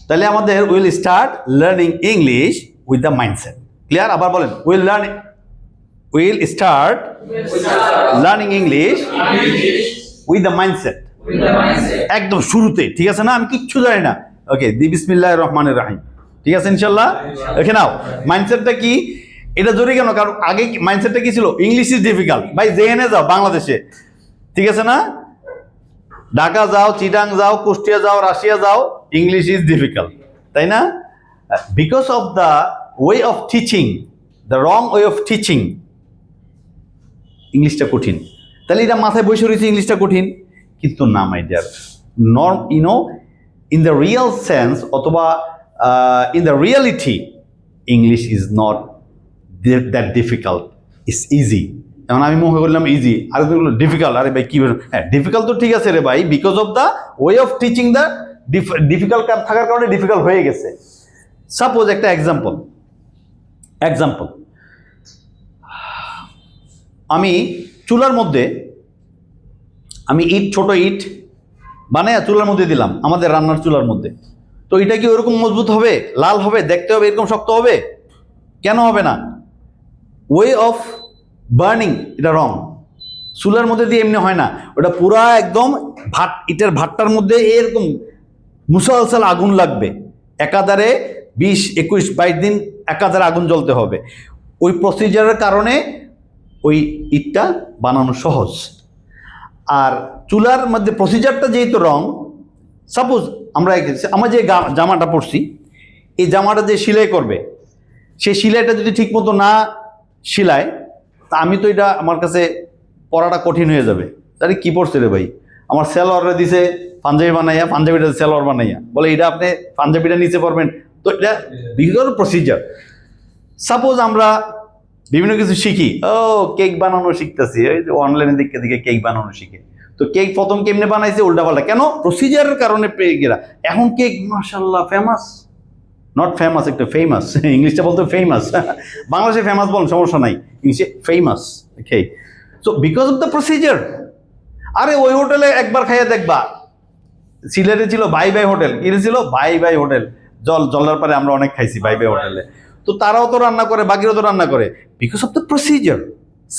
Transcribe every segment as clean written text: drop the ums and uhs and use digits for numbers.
তাহলে আমাদের will start learning English with the mindset. Clear? আবার বলেন, will start learning English with the mindset. একদম শুরুতে, ঠিক আছে না? আমি কিচ্ছু জানি না, ওকে, বিসমিল্লাহির রহমানির রহিম, ঠিক আছে ইনশাল্লাহ। ওকে, নাও মাইন্ডসেটটা কি? এটা জরুরি কেন? কারণ আগে মাইন্ডসেটটা কি ছিল? English is difficult. ভাই জেএনএ যাও, বাংলাদেশে, ঠিক আছে না? ঢাকা যাও, চিটাং যাও, কুষ্টিয়া যাও, রাশিয়া যাও, ইংলিশ ইজ ডিফিকাল্ট, তাই না? Because of the way of teaching, the wrong way of teaching, ইংলিশটা কঠিন। তাহলে এটা মাথায় বসে রয়েছে ইংলিশটা কঠিন, কিন্তু না my dear, norm in the real sense অথবা in the reality, English is not that difficult, it's easy. যেমন আমি মনে করলাম ইজি, আর ডিফিকাল্ট। আরে ভাই কি, হ্যাঁ ডিফিকাল্ট তো ঠিক আছে রে ভাই, because of the way of teaching the difficult থাকার কারণে ডিফিকাল্ট হয়ে গেছে। সাপোজ একটা এক্সাম্পল, আমি চুলার মধ্যে আমি ছোট ইট বানায় চুলার মধ্যে দিলাম, আমাদের রান্নার চুলার মধ্যে। তো এটা কি ওরকম মজবুত হবে, লাল হবে, দেখতে হবে এরকম শক্ত হবে? কেন হবে না? ওয়ে অফ বার্নিং এটা রং। চুলার মধ্যে দিয়ে এমনি হয় না, ওটা পুরা একদম ইটের ভাতটার মধ্যে এরকম মুসলসল আগুন লাগবে, একাধারে 20, 21, 22 দিন একাধারে আগুন জ্বলতে হবে। ওই প্রসিজারের কারণে ওই ইটটা বানানো সহজ। আর চুলার মধ্যে প্রসিজারটা যেহেতু রং, সাপোজ আমরা যে জামাটা পরছি, এই জামাটা যে সেলাই করবে, সেই সেলাইটা যদি ঠিক মতো না সেলায়, তা আমি তো এটা, আমার কাছে পরাটা কঠিন হয়ে যাবে। তাহলে কি পড়ছে রে ভাই, আমার সেলোয়ারে দিছে পাঞ্জাবি বানাইয়া, পাঞ্জাবিটা সেলোয়ার বানাইয়া, বলে এটা আপনি পাঞ্জাবিটা নিচে পড়বেন। তো এটা বিভিন্ন প্রসিজার। সাপোজ আমরা বিভিন্ন কিছু শিখি, কেক বানানো শিখতেছি, ওই যে অনলাইনে দিকে কেক বানানো শিখে। তো কেক প্রথম কেমনে বানাইছে উল্টাপাল্টা, কেন? প্রসিজারের কারণে পেয়ে গেরা। এখন কেক মাশাআল্লাহ ফেমাস, নট ফেমাস, একটা ফেমাস, ইংলিশটা বলতে ফেমাস, বাংলাদেশে ফেমাস বলেন সমস্যা নাই, ইংলিশে famous. Okay, so because of the procedure. আরে ওই হোটেলে একবার খাইয়া দেখবা, সিলেটে ছিল বাই বাই হোটেল, কি ছিল বাই বাই হোটেল, জলের পরে আমরা অনেক খাইছি বাই বাই হোটেলে। তো তারাও তো রান্না করে, বাকিরাও তো রান্না করে, বিকজ অফ দ্য প্রসিজার,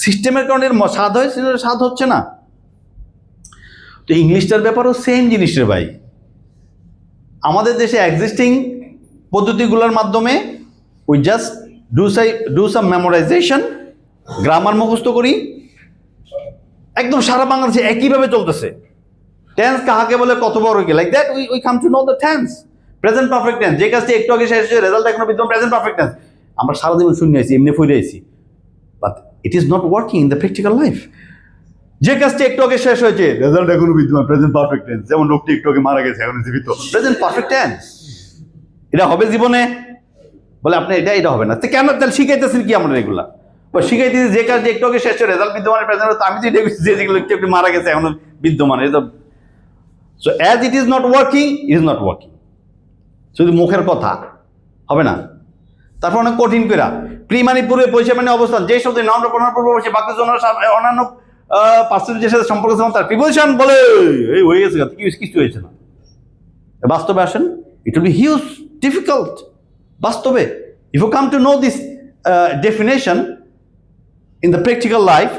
সিস্টেমের কারণে স্বাদ হয়, স্বাদ হচ্ছে না। তো ইংলিশটার ব্যাপারও সেম জিনিস রে ভাই। আমাদের দেশে এক্সিস্টিং পদ্ধতিগুলোর মাধ্যমে we just do some memorisation, grammar মুখস্থ করি, একদম সারা বাংলাদেশে একইভাবে চলতেছে। টেন্স কাহাকে বলে, কত বড় কি, like that we come to know the tense. Present perfect tense, যে কাজটি একটু আগে শেষ হয়েছে, রেজাল্ট এখনো বিদ্যমান, প্রেজেন্ট পারফেক্ট টেন্স। আমরা সারাদিন শুনে আছি, এমনি ফিরে আছি, but it is not working in the practical life. যে কাজটি একটু আগে শেষ হয়েছে, রেজাল্ট এখনো বিদ্যমান, প্রেজেন্ট পারফেক্ট টেন্স। যেমন লোকটি একটু আগে মারা গেছে, এখন জীবিত, প্রেজেন্ট পারফেক্ট টেন্স। এটা হবে জীবনে? বলে আপনি এটা হবে না। তো কেন তাহলে শিখাইতেছেন কি আমরা এগুলা? শিখাইতেছি যে কাজটি একটু আগে শেষ হয়েছে, রেজাল্ট বিদ্যমান, প্রেজেন্ট। আমি যেগুলো একটু একটু মারা গেছে, এখন বিদ্যমান, এটা। So as it is not working, it is not working. শুধু মুখের কথা হবে না। তারপর অনেক কঠিন করা, প্রি মানে পূর্বে, পয়সা মানে অবস্থান, যে শব্দ নাউন প্রনাউন পূর্ববর্তী বাক্য জন্য অন্যান্য পার্সেন্টেজের সাথে সম্পর্ক তার প্রিপোজিশন বলে এই হয়ে গেছে, কিছু হয়েছে না। বাস্তবে আসেন, it will be huge difficult. বাস্তবে if you come to know this definition in the practical life,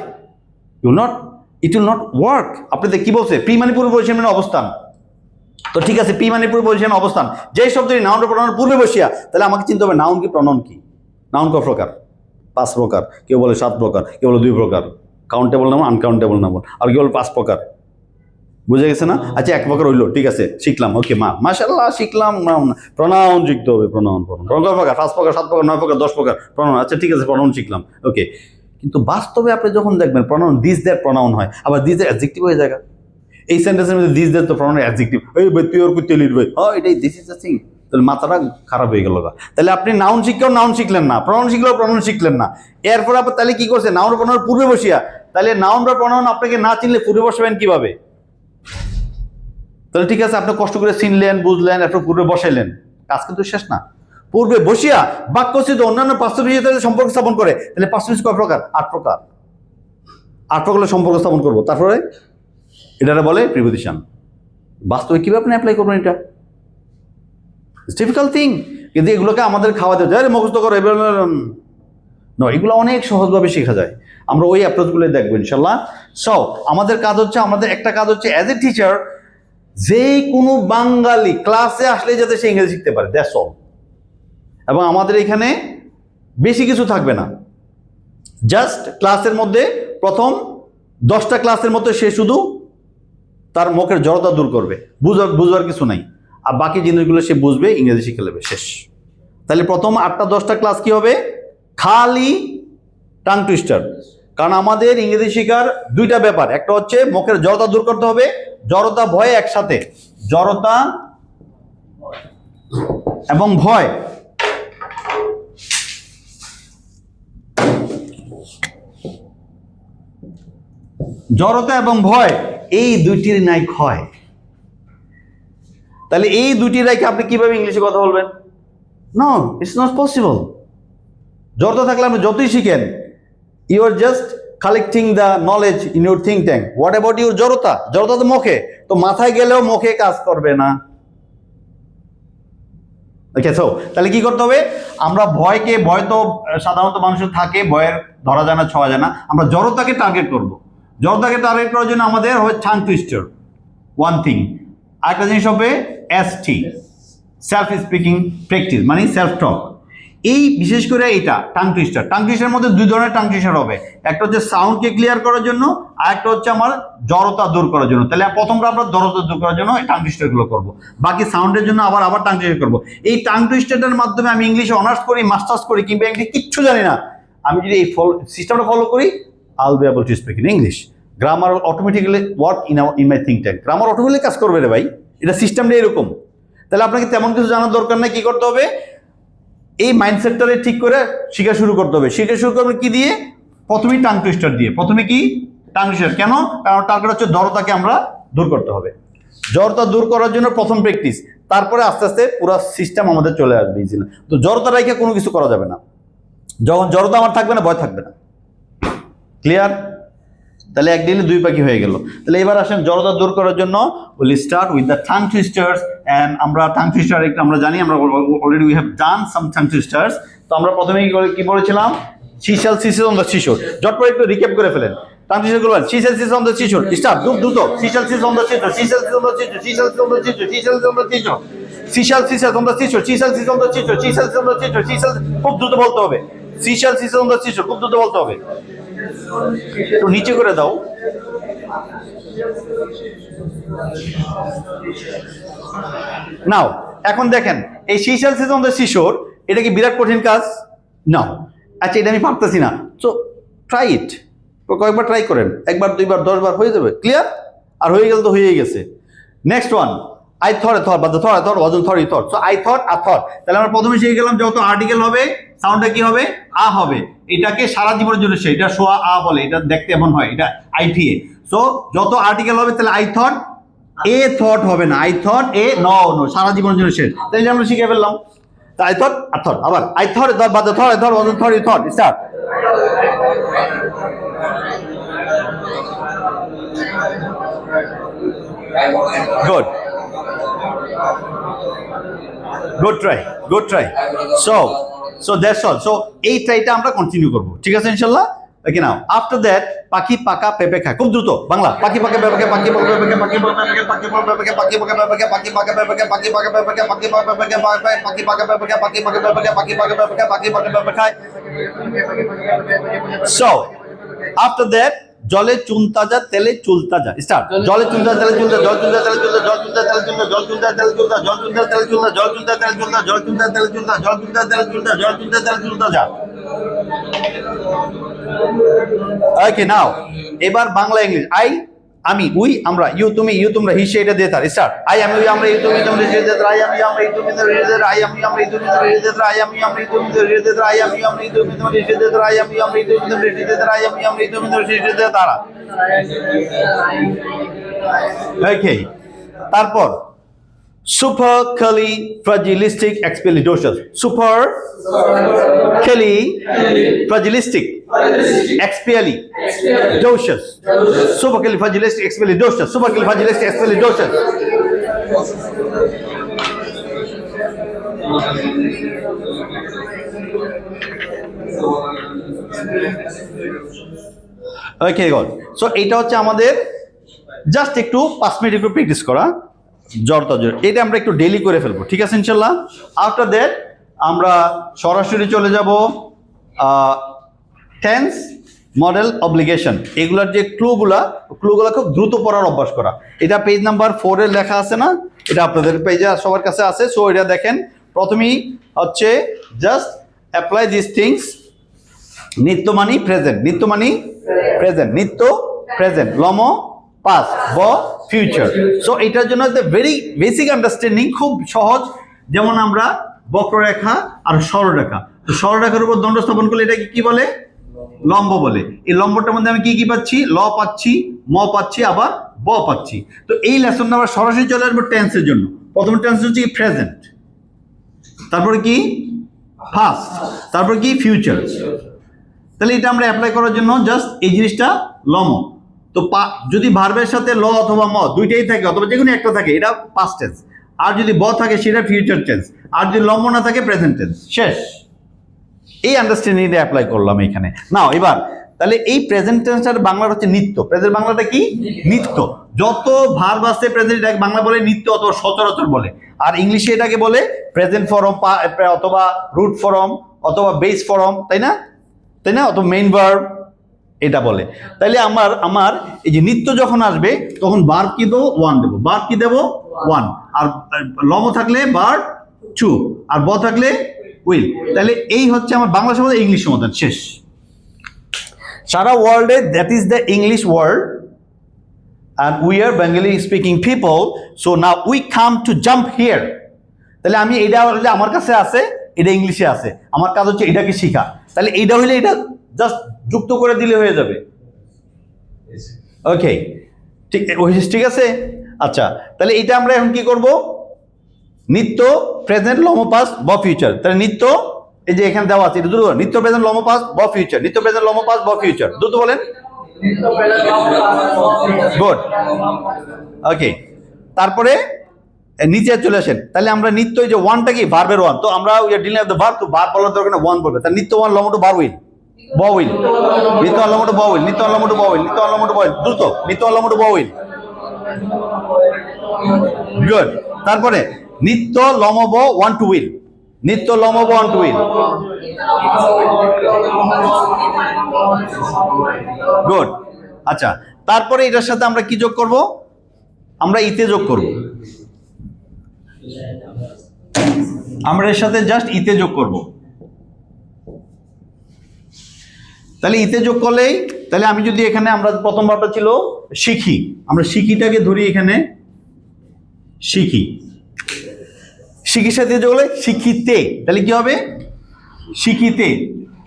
it will not work. আপনাদের কি বলছে? প্রি মানে পূর্ব পজিশন মানে অবস্থান। তো ঠিক আছে, প্রি মানে পূর্ব পজিশন অবস্থান, যেই শব্দটি নাউন প্রনাউন পূর্বে বসিয়া, তাহলে আমাকে চিন্তা হবে নাউন কি প্রনাউন কি। নাউন কয় প্রকার? 5 প্রকার, কেউ বলে 7 প্রকার, কেউ বলে 2 প্রকার, কাউন্টেবল নাউন, আনকাউন্টেবল নাউন, আর কেউ বলে 5 প্রকার। বুঝে গেছে না? আচ্ছা 1 প্রকার হইলো, ঠিক আছে শিখলাম, ওকে মাশাআল্লাহ শিখলাম। প্রনাউন শিখতে হবে, প্রনাউন কয় প্রকার? 5 প্রকার, 7 প্রকার, 9 প্রকার, 10 প্রকার প্রনাউন। আচ্ছা ঠিক আছে, প্রনাউন শিখলাম, ওকে। কিন্তু বাস্তবে আপনি যখন দেখবেন প্রনাউন দিস দ্যাট প্রনাউন হয়, আবার দিস দ্যাট অ্যাডজেক্টিভ হয়ে যায়। এই সেন্টেন্সের মধ্যে দিস দ্যাট তো প্রনাউন অ্যাডজেক্টিভ, এই ভাই তুই ওর করতে লিড ভাই, হ্যাঁ এটাই দিস ইজ দ্য থিং। তাহলে মাথাটা খারাপ হয়ে গেল। তাহলে আপনি নাউন শিখলেও নাউন শিখলেন না, প্রনাউন শিখলেও প্রনাউন শিখলেন না। এরপর আপনি তাহলে কি করছে? নাউন প্রনাউন পূর্বে বসিয়া, তাহলে নাউন বা প্রনাউন আপনাকে না চিনলে পূর্বে বসাবেন কিভাবে? তাহলে ঠিক আছে, আপনি কষ্ট করে চিনলেন, বুঝলেন, এরপর পূর্বে বসাইলেন, কাজ কিন্তু শেষ না। পূর্বে বসিয়া বাক্যচিত অন্যান্য পার্শ্ববিশেষের সাথে সম্পর্ক স্থাপন করে, তাহলে পার্শ্ববিশেষ কয় প্রকার? 8 প্রকার। 8 প্রকারের সম্পর্ক স্থাপন করবো, তারপরে এটারে বলে প্রিপোজিশন। বাস্তবে কিভাবে আপনি অ্যাপ্লাই করবেন এটা? ডিফিকাল্ট থিং, কিন্তু এগুলোকে আমাদের খাওয়াতে যায় মুখস্থ করো এগুলো অনেক সহজভাবে শেখা যায়। আমরা ওই অ্যাপ্রোচগুলো দেখবো ইনশাল্লাহ। সো আমাদের কাজ হচ্ছে, আমাদের একটা কাজ হচ্ছে অ্যাজ এ টিচার, যে কোনো বাঙালি ক্লাসে আসলে যাতে সে ইংরেজি শিখতে পারে, দ্যাটস অল। এবং আমাদের এখানে বেশি কিছু থাকবে না, জাস্ট ক্লাসের মধ্যে প্রথম 10টা ক্লাসের মধ্যে সে শুধু তার মুখের জড়তা দূর করবে, বুঝবার কিছু নাই, আর বাকি জিনিসগুলো সে বুঝবে, ইংরেজি শিখে নেবে, শেষ। তাহলে প্রথম 8টা 10টা ক্লাস কি হবে? খালি টাং টুইস্টার। কারণ আমাদের ইংরেজি শেখার দুইটা ব্যাপার, একটা হচ্ছে মুখের জড়তা দূর করতে হবে, জড়তা ভয় একসাথে, জড়তা এবং ভয়। জড়তা এবং ভয় এই দুইটির নাই ক্ষয়। তাহলে এই দুইটি রেখে আপনি কিভাবে ইংলিশে কথা বলবেন? No, it's not possible. জড়তা থাকলে আপনি যতই শিখেন, you are just collecting the knowledge in your think tank. What about your জড়তা? জড়তা তো মুখে, তো মাথায় গেলেও মুখে কাজ করবে না। তাহলে কি করতে হবে? আমরা ভয়কে, ভয় তো সাধারণত মানুষের থাকে, ভয়ের ধরা যায় না, ছোঁয়া যায় না, আমরা জড়তাকে টার্গেট করব। জড়তাকে টার্গেট করার জন্য আমাদের হবে টাং টুইস্টার, ওয়ান থিং। আরেকটা জিনিস হবে এসটি, সেলফ স্পিকিং প্র্যাকটিস, মানে সেলফ টক। এই বিশেষ করে এইটা টাং টুইস্টার। টাং টুইস্টারের মধ্যে দুই ধরনের টাং টুইস্টার হবে, একটা হচ্ছে সাউন্ডকে ক্লিয়ার করার জন্য, আর একটা হচ্ছে আমার জড়তা দূর করার জন্য। তাহলে প্রথমটা আমরা জড়তা দূর করার জন্য টাং টুইস্টারগুলো করবো, বাকি সাউন্ডের জন্য আবার টাং টুইস্টার করবো। এই টাং টুইস্টারের মাধ্যমে আমি ইংলিশে অনার্স করি, মাস্টার্স করি, কিংবা ইংলিশ কিচ্ছু জানি না, আমি যদি এই সিস্টেমটা ফলো করি, I will be able to speak in English. Grammar automatically work in my think tank. Grammar automatically কাজ করবে রে ভাই, এটা সিস্টেমটা এরকম। তাহলে আপনাকে তেমন কিছু জানার দরকার নাই। কি করতে হবে? এই মাইন্ডসেটটারে ঠিক করে শেখা শুরু করতে হবে। শেখা শুরু করবে কি দিয়ে? প্রথমেই টাং টুইস্টার দিয়ে। প্রথমে কি? Tongue twister. কেন? কারণ টার্গেট হচ্ছে জড়তাকে আমরা দূর করতে হবে। জড়তা দূর করার জন্য প্রথম প্র্যাকটিস, তারপরে আস্তে আস্তে পুরো সিস্টেম আমাদের চলে আসবে ইজিলি। তো জড়তা রেখে কোনো কিছু করা যাবে না। যখন জড়তা আমার থাকবে না, ভয় থাকবে না। ক্লিয়ার? তাহলে একদিনে দুই পাখি হয়ে গেল। তাহলে এবার আসেন জড়তা দূর করার জন্য will start with the tongue twisters. And আমরা টাং টুইস্টার একটা আমরা জানি, আমরা already we have done some tongue twisters. তো আমরা প্রথমে কি বলেছিলাম? সিশাল সিসেস অন দ্য শিশোর। জটপট একটু রিক্যাপ করে ফেলেন। টাং টুইস্টার করবেন। Seashell sees on the seashore, start দ্রুত। Seashell sees on the seashore, seashell sees on the seashore, seashell sees on the seashore, seashell sees on the seashore, seashell sees on the seashore, seashell sees on the seashore, seashell sees on the seashore, seashell. খুব দ্রুত বলতে হবে। সিশাল sees on the শিশোর, খুব দ্রুত বলতে হবে। একটু নিচে করে দাও। নাও এখন দেখেন, এই সিশাল সিসেস অন দ্য শিশোর, এটা কি বিরাট কঠিন কাজ? না। আচ্ছা, এটা আমি পারতেছি না, সো ট্রাই ইট। কয়েকবার ট্রাই করেন, একবার, দুইবার, 10 বার, হয়ে যাবে। ক্লিয়ার? আর হয়ে গেলে তো হয়েই গেছে। Next one, I thought a thought, but the thought I thought wasn't thought, you thought. So I thought a thought. তাহলে আমরা প্রথমে শিখে গেলাম যত আর্টিকেল হবে, সাউন্ডটা কি হবে? আ হবে। এটাকে সারা জীবনের জন্য এটা শোয়া আ বলে, এটা দেখতে এমন হয়, এটা আইটিএ। সো যত আর্টিকেল হবে, তাহলে I thought এ থট হবে না, I thought এ নো, সারা জীবনের জন্য শেষ। তাহলে আমরা শিখে ফেললাম। তা I thought a thought, আবার I thought a thought, but the thought I thought wasn't thought, you thought. Start. Good. Good try. So that's all. So এই ট্রাইটা আমরা কন্টিনিউ করব, ঠিক আছে ইনশাআল্লাহ? ওকে, নাও আফটার দ্যাট, পাখি পাকা পেঁপে খায়। খুব দ্রুত বাংলা। পাখি পাকা পেঁপে খায়, পাখি পাকা পেঁপে খায়, পাখি পাকা পেঁপে খায়, পাখি পাকা পেঁপে খায়, পাখি পাকা পেঁপে খায়, পাখি পাকা পেঁপে খায়, পাখি পাকা পেঁপে খায়, পাখি পাকা পেঁপে খায়, পাখি পাকা পেঁপে খায়, পাখি পাকা পেঁপে খায়, পাখি পাকা পেঁপে খায়, পাখি পাকা পেঁপে খায়। So after that, জলে চুন তাজা, তেলে চুল তাজা। স্টার্ট। জলে চুন তাজা, তেলে চুল তাজা, জল চুন তাজা, তেলে চুল তাজা, জল চুন তাজা, তেলে চুল তাজা, জল চুন তাজা, তেলে চুল তাজা, জল চুন তাজা, তেলে চুল তাজা, জল চুন তাজা, তেলে চুল তাজা, জল চুন তাজা, তেলে চুল তাজা, জল চুন তাজা, তেলে চুল তাজা, জল চুন তাজা, তেলে চুল তাজা। ওকে, নাও এবার বাংলা ইংলিশ। আমি, উই আমরা, ইউ তুমি, ইউ তোমরা, হি সে, এটা দিয়ে তার। স্টার্ট। আই আমি, উই আমরা, ইউ তুমি, তোমরা, সে দিয়ে তার। আই আমি, আমরা, ইউ তুমি, তোমরা, সে দিয়ে তার। আই আমি, আমরা, ইউ তুমি, তোমরা, সে দিয়ে তার। আই আমি, আমরা, ইউ তুমি, তোমরা, সে দিয়ে তার। আই আমি, আমরা, ইউ তুমি, তোমরা, সে দিয়ে তার। আই আমি, আমরা, ইউ তুমি, তোমরা, সে দিয়ে তার। আই আমি, আমরা, ইউ তুমি, তোমরা, সে দিয়ে তারা। ওকে, তারপর supercalifragilisticexpialidocious, supercalifragilistic expialidocious, supercalifragilistic expialidocious, supercalifragilistic expialidocious. ওকে গড, সো এটা হচ্ছে আমাদের জাস্ট একটু 5 মিনিট একটু প্র্যাকটিস করা জ্বর তজর, এটা আমরা একটু ডেইলি করে ফেলবো, ঠিক আছে ইনশাল্লাহ। আফটার দ্যাট আমরা সরাসরি চলে যাব টেন্স, মডেল, অব্লিগেশন, এগুলার যে ক্লুগুলো খুব দ্রুত পড়ার অভ্যাস করা। এটা পেজ নাম্বার 4 এ লেখা আছে না, এটা আপনাদের পেজে সবার কাছে আছে। সো এটা দেখেন, প্রথমেই হচ্ছে জাস্ট অ্যাপ্লাই দিস থিংস। নিত্য মানি প্রেজেন্ট, নিত্য মানি প্রেজেন্ট, নিত্য প্রেজেন্ট, লম পাস, ব ফিউচার। সো এটার জন্য ভেরি বেসিক আন্ডারস্ট্যান্ডিং, খুব সহজ। যেমন আমরা বক্ররেখা আর সরলরেখা, তো সরলরেখার উপর দণ্ড স্থাপন করলে এটাকে কি বলে? লম্ব বলে। এই লম্বটার মধ্যে আমি কি কি পাচ্ছি? ল পাচ্ছি, ম পাচ্ছি, আবার ব পাচ্ছি। তো এই লেসনটা আমরা সরাসরি চলে আসবো টেন্সের জন্য। প্রথম টেন্স হচ্ছে কি? প্রেজেন্ট, তারপরে কি? পাস্ট, তারপর কি? ফিউচার। তাহলে এটা আমরা অ্যাপ্লাই করার জন্য জাস্ট এই জিনিসটা লম। তো যদি ভার্বের সাথে ল অথবা ম দুইটাই থাকে অথবা যে কোনো একটা থাকে, এটা পাস্ট টেন্স। আর যদি ব থাকে সেটা ফিউচার টেন্স। আর যদি লম্ব না থাকে প্রেজেন্ট টেন্স। শেষ। এই আন্ডারস্ট্যান্ডিংটা অ্যাপ্লাই করলাম এখানে। নাও এবার তাহলে এই প্রেজেন্ট টেন্সটার বাংলাটা হচ্ছে নিত্য। প্রেজেন্ট বাংলাটা কি? নিত্য। যত ভার্ব আছে প্রেজেন্ট, এটাকে বাংলা বলে নিত্য অথবা সচরাচর বলে। আর ইংলিশে এটাকে বলে প্রেজেন্ট ফর্ম অথবা রুট ফর্ম অথবা বেস ফর্ম, তাই না? তাই না? অথবা মেইন ভার্ব এটা বলে। তাইলে আমার এই যে নিত্য যখন আসবে তখন ভার্ব কি দেবো? ওয়ান দেবো। ভার্ব কি দেবো? ওয়ান। আর লম থাকলে ভার্ব টু, আর ব থাকলে উইল। তাহলে এই হচ্ছে আমার বাংলা সমাধান, ইংলিশ সমাধান। শেষ। সারা ওয়ার্ল্ডে that is the English world and we are Bengali speaking people, so now we come to jump here. তাহলে আমি এটা হলে আমার কাছে আছে, এটা ইংলিশে আছে, আমার কাজ হচ্ছে এটাকে শেখা। তাহলে এইটা হলে এটা জাস্ট যুক্ত করে দিলে হয়ে যাবে। ওকে, ঠিক আছে। আচ্ছা, তাহলে এটা আমরা এখন কি করব? নিত্য, প্রেজেন্ট, লম পাস্ট, ব ফিউচার। তাহলে নিত্য এই যে এখানে দেওয়া আছে, এটা দ্রুত নিত্য, প্রেজেন্ট, লম পাস্ট, ব ফিউচার, নিত্য, প্রেজেন্ট, লম পাস্ট, ব ফিউচার। দ্রুত বলেন। গুড। ওকে, তারপরে নিচে চলে আসেন। তাহলে আমরা নিত্য, এই যে ওয়ানটা কি? ভার্বের ওয়ান। তো আমরা we R dealing with the verb, তো ভার্ব বলার দরকার না, ওয়ান বলবে। তাহলে নিত্য ওয়ান, লম টু ভার্ব উইল, ব উইল, নিত্য ওয়ান, লম টু ব উইল, নিত্য ওয়ান, লম টু ব উইল, নিত্য ওয়ান, লম টু ব উইল। দ্রুত, নিত্য ওয়ান, লম টু ব উইল। গুড। তারপরে নিত্য লম ব ওয়ান টু উইল, নিত্য লম ব ওয়ান টু উইল। গুড। আচ্ছা, তারপরে এটার সাথে আমরা কি যোগ করব? আমরা ইতে যোগ করব। আমরা এর সাথে জাস্ট ইতে যোগ করব। তাহলে ইতে যোগ করলেই, তাহলে আমি যদি এখানে, আমরা প্রথম ভাবটা ছিল শিখি, আমরা শিখিটাকে ধরি এখানে, শিখি, শিখির সাথে যোগ করলে শিখিতে, তাহলে কি হবে? শিখিতে।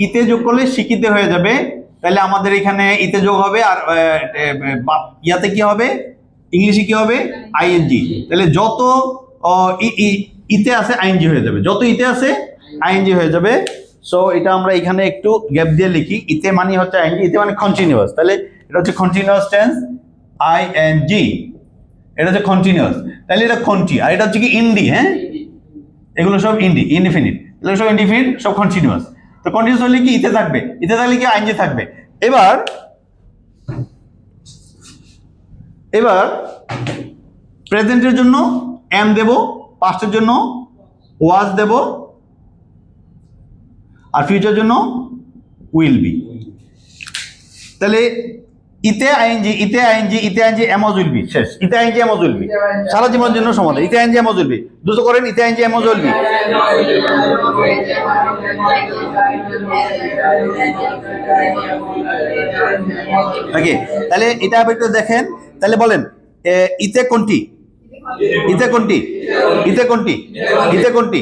ইতে যোগ করলে শিখিতে হয়ে যাবে। তাহলে আমাদের এখানে ইতে যোগ হবে, আর ইয়াতে কি হবে? ইংলিশে কি হবে? আইএনজি। তাহলে যত ইতে আছে আইএনজি হয়ে যাবে, যত ইতে আছে আইএনজি হয়ে যাবে। সো এটা আমরা এখানে একটু গ্যাপ দিয়ে লিখি। ইতে মানে হচ্ছে আইএনজি, ইতে মানে কন্টিনিউয়াস। তাহলে এটা হচ্ছে কন্টিনিউয়াস টেন্স, আইএনজি, এটা হচ্ছে কন্টিনিউয়াস। তাহলে এটা কন্টি, আর এটা হচ্ছে কি? ইন্ডি। হ্যাঁ, এগুলো সব ইন্ডি, ইনডিফিনিট, এগুলো সব ইনডিফিনিট, সব কন্টিনিউয়াস। তো কন্টিনিউয়াস হলে কি? ইতে থাকবে, ইতে থাকলে কি? আইএনজি থাকবে। এবার প্রেজেন্টের জন্য এম দেব, পাস্টের জন্য ওয়াজ দেব, আর ফিউচার জন্য উইল বি। তাহলে ইতে আইএনজি, ইতে আইএনজি, ইতে আইএনজি, এমজ উইল বি। শেষ। ইতে আইএনজি, এমজ উইল বি, সারা জীবনের জন্য সমাধান। ইতে আইএনজি, এমজ উইল বি। দ্রুত করেন। ইতে আইএনজি, এমজ উইল বি। ওকে, তাহলে এটা আবার একটু দেখেন। তাহলে বলেন ইতে কোনটি? ইতে কোনটি? ইতে কোনটি? ইতে কোনটি?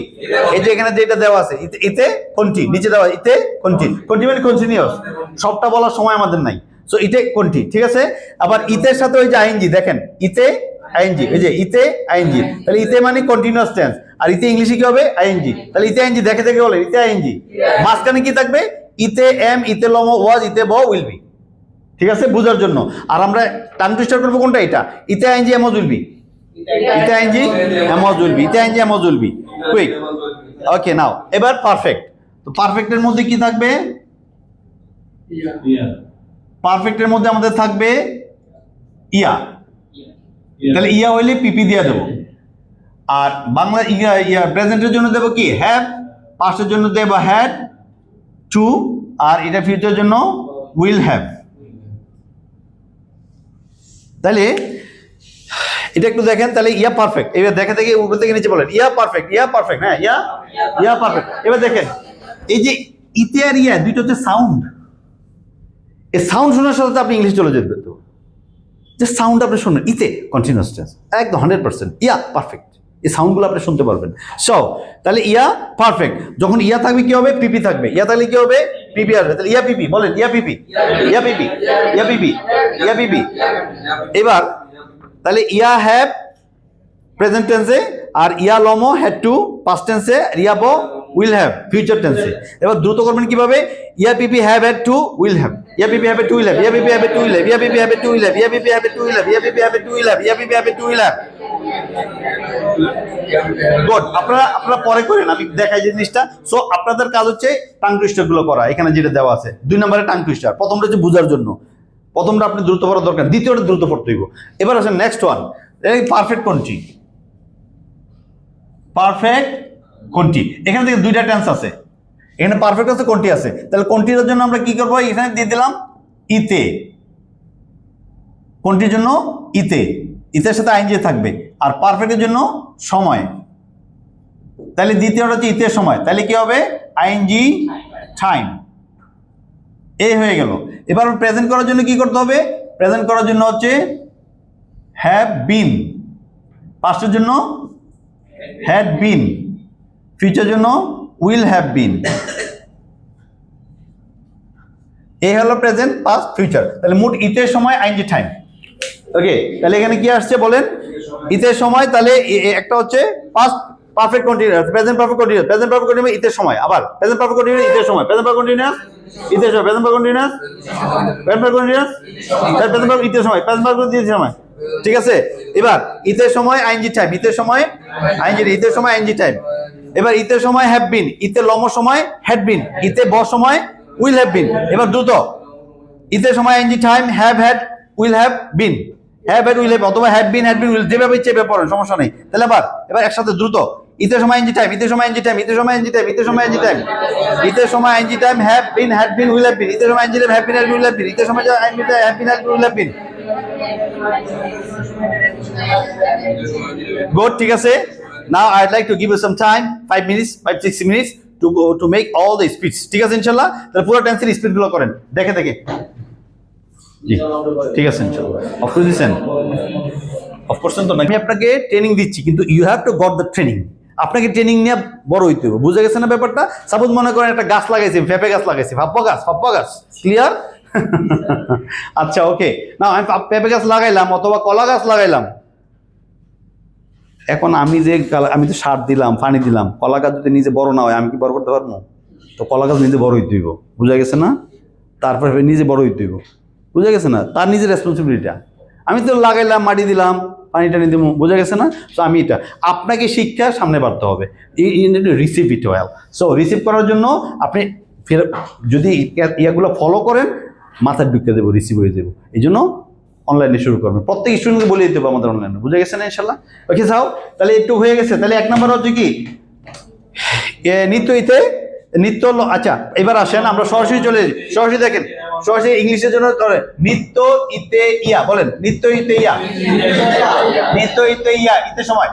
এই যে এখানে যেটা দেওয়া আছে, ইতে কোনটি, নিচে দেওয়া ইতে কোনটি। কোনটি মানে কন্টিনিউয়াস, সবটা বলার সময় আমাদের নাই। সো ইতে কোনটি, ঠিক আছে। আবার ইতের সাথে ওই যে আইএনজি, দেখেন ইতে আইএনজি, এই যে ইতে আইএনজি, তাহলে ইতে মানে কন্টিনিউয়াস টেন্স। আর ইতে ইংলিশে কি হবে? আইএনজি। তাহলে ইতে আইএনজি দেখে দেখে বলে ইতে আইএনজি। মাঝখানে কি থাকবে? ইতে এম, ইতে লম, ওয়াজ, ইতে ব, উইল বি। ঠিক আছে, বোঝার জন্য। আর আমরা টান টুইস্টার করবো কোনটা? এটা। ইতে আইএনজি, এমজ উইল বি, ইতে আইএনজি, এমজ উইল বি, ইতে আইএনজি, এমজ উইল বি। কুইক। ওকে, নাও এবার পারফেক্ট। তো পারফেক্টের মধ্যে কি থাকবে? পারফেক্টের মধ্যে আমাদের থাকবে ইয়া। তাহলে ইয়া হইলে পিপি দিয়ে দেবো। আর বাংলা ইয়া প্রেজেন্টের জন্য দেবো কি? হ্যাভ। পাস্টের জন্য দেবো হ্যাড টু। আর এটা ফিউচারের জন্য উইল হ্যাভ। তাহলে এটা একটু দেখেন, তাহলে ইয়া পারফেক্ট। এবার দেখে দেখে উপর থেকে নিচে বলেন ইয়া পারফেক্ট, ইয়া পারফেক্ট। হ্যাঁ, ইয়া পারফেক্ট। এবার দেখেন এই যে ইতে আর ইয়া দুইটা হচ্ছে সাউন্ড। এই সাউন্ড শোনার সাথে আপনি ইংলিশ চলে যেতে তো, যে সাউন্ড আপনি শুনুন, ইতে কন্টিনিউয়াস টেন্স একদম 100%। ইয়া পারফেক্ট, এই সাউন্ডগুলো আপনি শুনতে পারবেন। সো তাহলে ইয়া পারফেক্ট। যখন ইয়া থাকবে কি হবে? পিপি থাকবে। ইয়া থাকলে কি হবে? পিপি আসবে। তাহলে ইয়া পিপি বলেন, ইয়া পিপি, ইয়া পিপি, ইয়া পিপি, ইয়া পিপি। এবার তাহলে ইয়া হ্যাভ প্রেজেন্ট টেন্সে, আর ইয়া লমো হ্যাড টু পাস্ট টেন্সে, ইয়া বো উইল হ্যাভ ফিউচার টেন্সে। এবার দ্রুত করবেন কিভাবে? ইয়া পিপি have had to will have, ইয়া পিপি হ্যাভ টু উইল হ্যাভ, ইয়া পিপি হ্যাভ টু উইল হ্যাভ, ইয়া পিপি হ্যাভ টু উইল হ্যাভ, ইয়া পিপি হ্যাভ টু উইল হ্যাভ, ইয়া পিপি হ্যাভ টু উইল হ্যাভ, ইয়া পিপি have to will have. Good. আপনারা পরে করেন, আমি দেখাই যে জিনিসটা। সো আপনাদের কাজ হচ্ছে টাং টুইস্টার গুলো করা, এখানে যেটা দেওয়া আছে 2 নম্বরে টাং টুইস্টার। প্রথমটা হচ্ছে বোঝার জন্য, প্রথমটা আপনি দ্রুত পড়ার দরকার, দ্বিতীয়টা দ্রুত পড়তে হইব। এবার আসেন নেক্সট ওয়ান, পারফেক্ট কোনটি? পারফেক্ট কোনটি? এখানে থেকে দুইটা টেন্স আছে, এখানে পারফেক্ট আছে, কোনটি আছে। তাহলে কোনটির জন্য আমরা কি করবো? এখানে দিয়ে দিলাম ইতে। কোনটির জন্য ইতে, ইতের সাথে আইনজি থাকবে। আর পারফেক্টের জন্য সময়। তাহলে দ্বিতীয়টা হচ্ছে ইতের সময়, তাহলে কি হবে? ING time. এই হয়ে গেল। এবার প্রেজেন্ট করার জন্য কি করতে হবে? প্রেজেন্ট করার জন্য হচ্ছে হ্যাভ বিন, পাস্টের জন্য হ্যাড বিন, ফিউচারের জন্য উইল হ্যাভ বিন। এই হলো প্রেজেন্ট, পাস্ট, ফিউচার। তাহলে মোট ইতের সময় আইএনজি টাইম। ওকে, তাহলে এখানে কি আসছে বলেন? ইতের সময়। তাহলে একটা হচ্ছে past perfect continuous, present perfect continuous, present perfect continuous ইতের সময়, আবার প্রেজেন্ট পারফেক্ট কন্টিনিউয়াস ইতের সময়, প্রেজেন্ট পারফেক্ট কন্টিনিউয়াস ইতের সময়, present perfect continuous, present perfect continuous, present perfect ইতের সময়, প্রেজেন্ট পারফেক্ট ইতের সময়। ঠিক আছে? এবার ইতের সময় আইএনজি টাইম, ইতের সময় আইএনজি, ইতের সময় আইএনজি টাইম। এবার ইতের সময় হ্যাভ বিন, ইতে লম সময় হ্যাড বিন, ইতে ব সময় উইল হ্যাভ বিন। এবার দ্রুত, ইতের সময় ING time, have had will have been, have had will have, অথবা হ্যাড বিন উইল, যেভাবে ইচ্ছে পড়েন, সমস্যা নেই। তাহলে এবার একসাথে দ্রুত, ইতের সময় এনজি টাইম, ইতের সময় এনজি টাইম, ইতের সময় এনজি টাইম, ইতের সময় এনজি টাইম, ইতের সময় এনজি time, have been will have been, ইতের সময় এনজি time, have been will have been, ইতের সময় এনজি time, have been will have been. Good, ঠিক আছে। Now I'd like to give you some time, 5 minutes, 5-6 minutes to go to make all the speech. ঠিক আছে ইনশাআল্লাহ? তাহলে পুরো টেন্সের স্পিড গুলো করেন, দেখে দেখে। জি, ঠিক আছে ইনশাআল্লাহ। অফ কোর্স দিছেন, অফ কোর্স তো না, আমি আপনাকে ট্রেনিং দিচ্ছি, কিন্তু you have to got the training. আপনাকে ট্রেনিং নিয়ে বড় হইতে হবে, বুঝে গেছেন না ব্যাপারটা? সাপোজ মনে করেন একটা গাছ লাগাইছি, পেঁপে গাছ লাগাইছি, ভাপ্পা গাছ, ক্লিয়ার? আচ্ছা, ওকে। না, আমি পেঁপে গাছ লাগাইলাম অথবা কলা গাছ লাগাইলাম। এখন আমি তো সার দিলাম, পানি দিলাম, কলা গাছ যদি নিজে বড় না হয় আমি কি বড় করতে পারবো? তো কলা গাছ নিজে বড় হইতে হইব, বুঝা গেছে না? তারপরে নিজে বড় হইতে হইব, বুঝা গেছে না? তার নিজের রেসপন্সিবিলিটিটা। আমি তো লাগাইলাম, মাটি দিলাম, পানি টানি দিব, বোঝা গেছে না? তো আমি এটা আপনাকে শিক্ষা সামনে বাড়তে হবে, receive it well. So receive করার জন্য আপনি ফের যদি ইয়াগুলো ফলো করেন, মাথায় ঢুকে দেবো, রিসিভ হয়ে যাবো। এই জন্য অনলাইনে শুরু করবেন, প্রত্যেক স্টুডেন্টকে বলে দিতে হবে আমাদের অনলাইনে, বুঝে গেছে না ইনশাল্লাহ? ওকে যাও, তাহলে একটু হয়ে গেছে। তাহলে 1 নম্বর হচ্ছে কি নিত্য। আচ্ছা, এবার আসেন আমরা সরাসরি চলে যাই। সরাসরি দেখেন, সরাসরি ইংলিশের জন্য নিত্য ইতে ইয়া, বলেন নিত্য ইতে ইয়া, নিত্য ইতে ইয়া, ইতে সময়,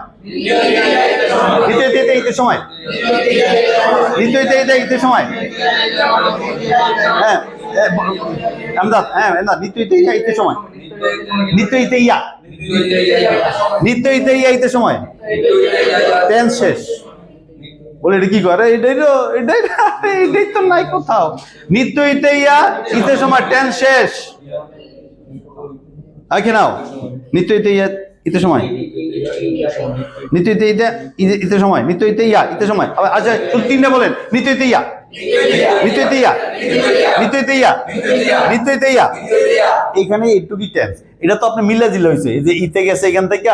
ইতে সময়, নিত্য ইতে ইতে ইতে সময়। হ্যাঁ আমদাদ, হ্যাঁ নিত্য ইতে ইয়া ইতে সময়, নিত্য ইতে ইয়া, নিত্য ইতে ইয়া ইতে সময়, টেন্স শেষ। বলে এটা কি করে? এটাই তো নাই কোথাও। নিত্য ইতে ইয়া ইতে সময়, টেন্স শেষ। ওকে, নাও নিত্য ইতে ইয়া ইতে সময়, নিত্য ইতে ইতে ইতে সময়, নিত্য ইতে ইয়া ইতে সময়। আচ্ছা, 3টা বলেন, নিত্য ইতে ইয়া, নিত্যইতেইয়া নিত্যইতেইয়া এখানে এইটুকুই টেন্স। এটা তো আপনি মিলে দিলে হয়েছে, এই যে ইতে গেছে এখান থেকে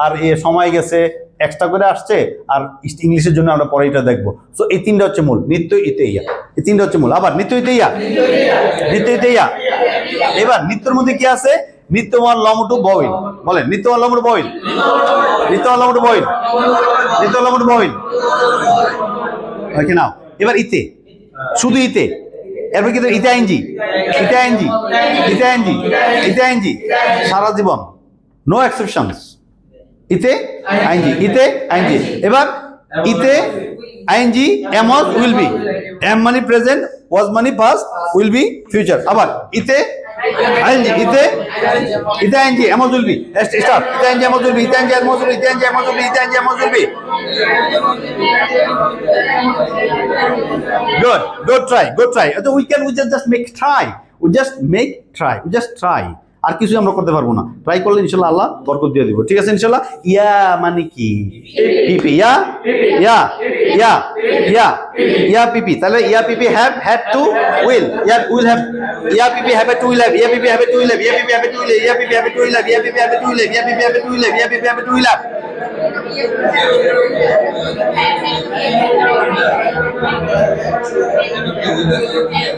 আর এ সময় গেছে এক্সট্রা করে আসছে, আর ইংলিশের জন্য আমরা পরে এটা দেখবো। সো এই তিনটা হচ্ছে মূল, নিত্য ইতেইয়া, এই তিনটা হচ্ছে মূল। আবার নিত্য ইতেইয়া। এবার নিত্যর মধ্যে কি আছে? নিত্যমান লমটু বইল, বলেন নিত্যমান লমটু বইল, নিত্যমান লমটু বইল, নিত্যমান লমটু বইল। ওকে নাও এবার ইতে, শুধু ইতে, এরপর কি ইতে আইনজি, ইতে আইনজি সারা জীবন, নো এক্সেপশনস। ইতে আইনজি। এবার ইতে আইনজি এমজ উইল বি, এম মানে প্রেজেন্ট, ওয়াজ মানে পাস্ট, উইল বি ফিউচার। আবার ইতে আইনজি, ইতে আইনজি এমজ উইল বি, স্টার্ট ইতে আইনজি এমজ উইল বি, ইতে আইনজি এমজ উইল বি, ইতে আইনজি এমজ উইল বি, ইতে আইনজি এমজ will be. Good try. So we just make try. আর কিছু আমরা করতে পারবো না, ট্রাই করলে ইনশাআল্লাহ আল্লাহ বরকত দিয়ে দিব। ঠিক আছে ইনশাআল্লাহ। ইয়া মানে কি? পিপি, ইয়া পিপি। তাহলে ইয়া পিপি have, had to, will, will have, ইয়া পিপি হ্যাভ টু, উইল হ্যাভ, ইয়া পিপি হ্যাভ টু, উইল হ্যাভ, ইয়া পিপি হ্যাভ টু, উইল হ্যাভ, ইয়া পিপি হ্যাভ টু, উইল হ্যাভ, ইয়া পিপি হ্যাভ টু, উইল হ্যাভ, ইয়া পিপি হ্যাভ টু, উইল হ্যাভ, ইয়া পিপি হ্যাভ টু, উইল হ্যাভ।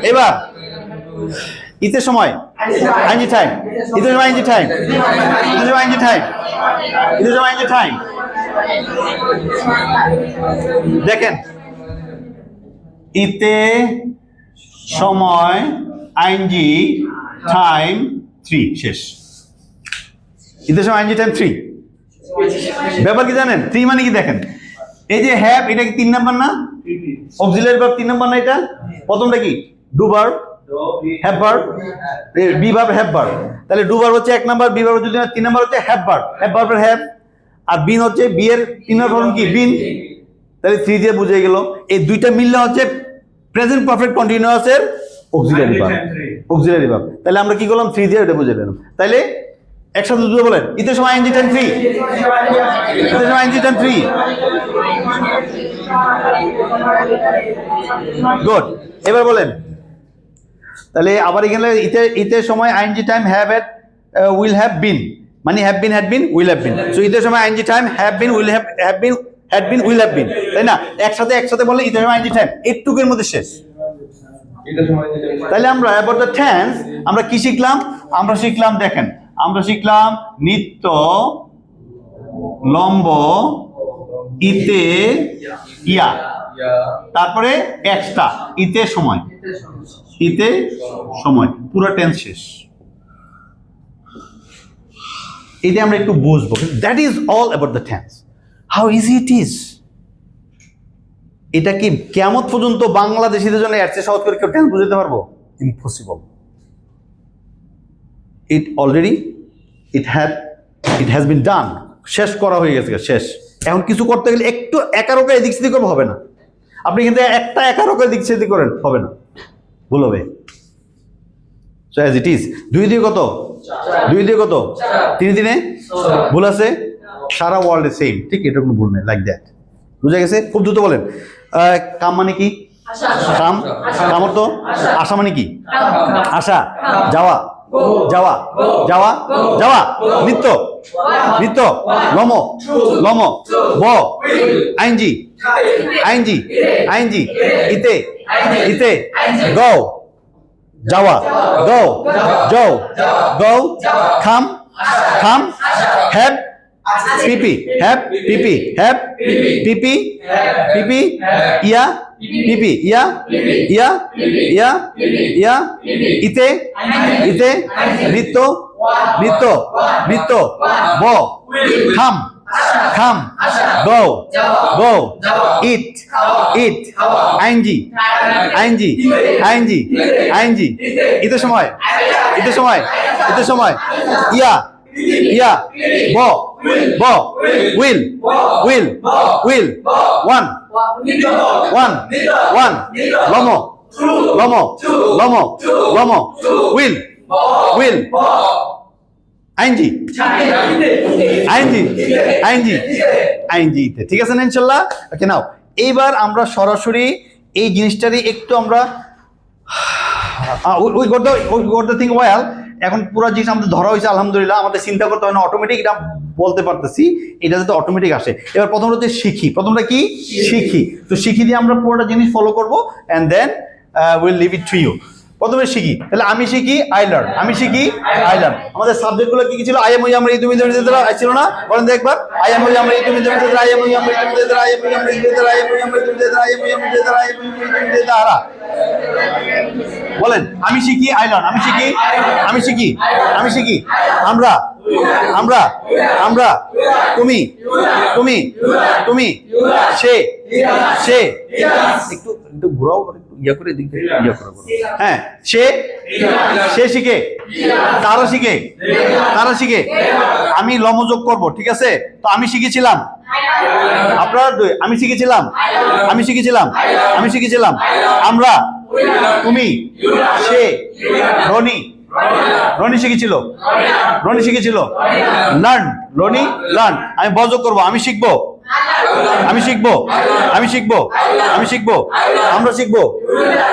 এবার ইতে সময় আইনজি টাইম, ইতে সময় আইনজি টাইম, ইতে সময় আইনজি টাইম, ইতে সময় আইনজি টাইম। দেখেন ইতে সময় আইনজি টাইম 3 শেষ। ইতে সময় আইনজি টাইম 3। ব্যাপার কি জানেন? 3 মানে কি দেখেন, এই যে হ্যাভ, এটা কি 3 নাম্বার না? অক্সিলারি ভার্ব 3 নাম্বার না? এটা প্রথমটা কি? Do verb, have verb, be verb, have verb. তাহলে ডু ভার্ব হচ্ছে 1 নাম্বার, বি ভার্ব যদি 3 নাম্বার হচ্ছে হ্যাভ ভার্ব, হ্যাভ ভার্বের হ্যাভ। আর বিন হচ্ছে বি এর 3 নাম্বার ফর্ম কি? বিন। তাহলে 3 দিয়ে বুঝে গেল। এই দুইটা মিললে হচ্ছে প্রেজেন্ট পারফেক্ট কন্টিনিউয়াস এর অক্সিলারি ভার্ব। তাহলে আমরা কি করলাম? 3 দিয়ে এটা বুঝে গেলাম। তাহলে একসাথে দুটো বলেন, ইতে সময় আইনজি টাইম 3, ইতে সময় আইনজি টাইম 3। গুড। এবার বলেন, তাহলে আবার এখানে ইতে সময় আইনজি টাইম হ্যাভ, এট, উইল হ্যাভ বিন, মানে have been, had been, will have been. So ইতে সময় আইনজি time have been, will have been, had been, will have been, তাই না? একসাথে বললে ইতে সময় আইনজি টাইম এইটুকুর মধ্যে শেষ। তাহলে আমরা অ্যাবাউট দ্য টেন্স আমরা কি শিখলাম? আমরা শিখলাম, দেখেন আমরা শিখলাম নিত্য, লম্ব, ইতে, ইয়া, তারপরে এক্সট্রা, ইতে সময়, পুরো টেন্স শেষ। এটা আমরা একটু বুঝবো। That is all about the tense, how easy it is. এটা কি কিয়ামত পর্যন্ত বাংলাদেশিদের জন্য এর চেয়ে সহজ করে কেউ টেন্স বুঝতে পারবো? ইম্পসিবল। ইট হ্যাজ বিন ডান, শেষ করা হয়ে গেছে, শেষ। এখন কিছু করতে গেলে একটু একারোকে এদিক সেদিক করবো, হবে না। আপনি কিন্তু একটা একারোকে এদিক সেদিক করেন, হবে না, ভুল হবে। So as it is. 2 দিয়ে কত? 2 দিয়ে কত? 3 দিনে ভুল আছে, সারা ওয়ার্ল্ডে সেম, ঠিক? এটা কোনো ভুল নেই, লাইক দ্যাট। বুঝা গেছে? খুব দ্রুত বলেন। কাম মানে কি? কাম অর্থ আশা মানে কি? আশা। যাওয়া, নিত্য, লম, ব, আইনজি, ইতে, গো, যাওয়া, গো, খাম, হ্যাভ, পিপি, ইয়া, ইতে, নিত্য, ব, খাম, গো, ইট, আইনজি, ইতে সময়, ইয়া, ব, উইল, ওয়ান, লম, উইল, আইনজি, ঠিক আছে না ইনশাল্লাহ? ওকে নাও, এইবার আমরা সরাসরি এই জিনিসটারই একটু আমরা we got the thing well. এখন পুরো জিনিস আমাদের ধরা হয়েছে আলহামদুলিল্লাহ, আমাদের চিন্তা করতে হয় না, অটোমেটিক এটা বলতে পারতেছি, এটা যাতে অটোমেটিক আসে। এবার প্রথমটা হচ্ছে শিখি, প্রথমটা কি শিখি, তো শিখি দিয়ে আমরা পুরোটা জিনিস ফলো করবো and then will leave it to you. প্রথমে শিখি, তাহলে আমি শিখি আই লার্ন, আমি শিখি আই লার্ন। আমাদের সাবজেক্টগুলো কি কি ছিল? আই এম ওই আমরা এই তুমি ছিল না, বলেন তো একবার। আই এম ওই আমরা এই তুমি আই এম ওই আমরা এই তুমি আই এম ওই আমরা এই তুমি আই এম ওই আমরা এই তুমি আই এম ওই আমরা এই তুমি তারা বলেন। আমি শিখি আই লার্ন, আমি শিখি, আমি শিখি, আমি শিখি, আমরা, আমরা, আমরা, তুমি, তুমি, তুমি, সে, সে, একটু একটু ঘোরাও, ইয়া করে দিকে ইয়া করো। হ্যাঁ, সে, সে শিখে, তারা শিখে, তারা শিখে। আমি লমযোগ করব, ঠিক আছে? তো আমি শিখেছিলাম, আপনারা আমি শিখেছিলাম, আমি শিখেছিলাম, আমি শিখেছিলাম, আমরা, তুমি, সে, রনি, রনি শিখেছিল, রনি শিখেছিল, লার্ন, রনি লার্ন। আমি বযোগ করব, আমি শিখবো, আমি শিখবো, আমি শিখবো, আমি শিখবো, আমরা শিখবো,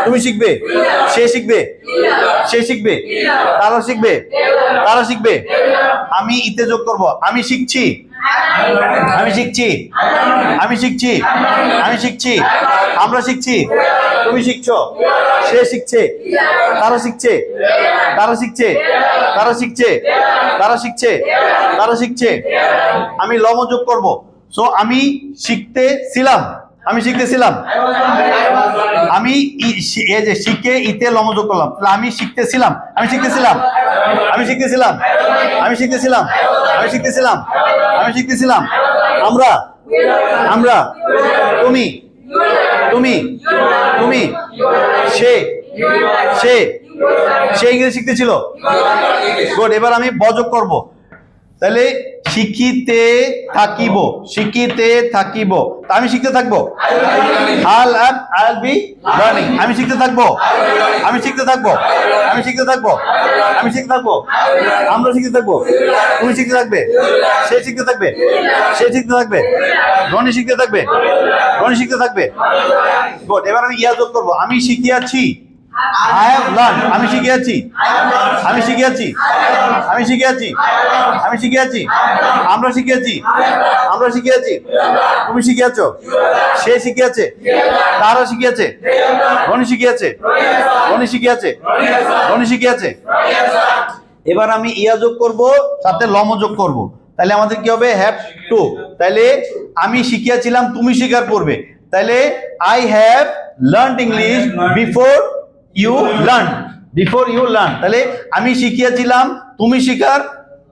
তুমি শিখবে, সে শিখবে, সে শিখবে, তারা শিখবে, তারা শিখবে। আমি ইতে যোগ করব, আমি শিখছি, আমি শিখছি, আমি শিখছি, আমি শিখছি, আমরা শিখছি, তুমি শিখছো, সে শিখছে, তারা শিখছে, তারা শিখছে, তারা শিখছে, তারা শিখছে, তারা শিখছে। আমি লম যোগ করব, সো আমি শিখতেছিলাম, আমি শিখতেছিলাম, আমি এই যে শিখে ইতে লম যোগ করলাম, তাহলে আমি শিখতেছিলাম, আমি শিখতেছিলাম, আমি শিখতেছিলাম, আমি শিখতেছিলাম, আমি শিখতেছিলাম, আমি শিখতেছিলাম, আমরা, আমরা, তুমি, তুমি, তুমি, সে, সে, সে ইংরেজি শিখতেছিল। গুড, এবার আমি বযোগ করব, তাহলে শিখিতে থাকিব, শিখিতে থাকিব, তা আমি শিখতে থাকবো, I'll be learning, আমি শিখতে থাকবো, আমি শিখতে থাকবো, আমি শিখতে থাকবো, আমি শিখতে থাকবো, আমরা শিখতে থাকবো, তুমি শিখতে থাকবে, সে শিখতে থাকবে, সে শিখতে থাকবে, রনি শিখতে থাকবে, রনি শিখতে থাকবে। গুড, এবার আমি ইয়া যোগ করবো, আমি শিখিয়াছি, I have learned, আমি শিখিয়াছি, আমি শিখিয়াছি, আমি শিখিয়াছি, আমি শিখিয়াছি, আমরা শিখিয়াছি, আমরা শিখিয়াছি, তুমি শিখিয়াছো, সে শিখিয়াছে, তারা শিখিয়াছে, রনি শিখিয়াছে, রনি শিখিয়াছে, রনি শিখিয়াছে। এবার আমি ইয়া যোগ করব, সাথে লম যোগ করব, তাহলে আমাদের কি হবে? Have to. তাহলে আমি শিখিয়াছিলাম, তুমি স্বীকার করবে, তাহলে I have learned English before you learn, before you learn. তাহলে আমি শিখিয়াছিলাম, তুমি স্বীকার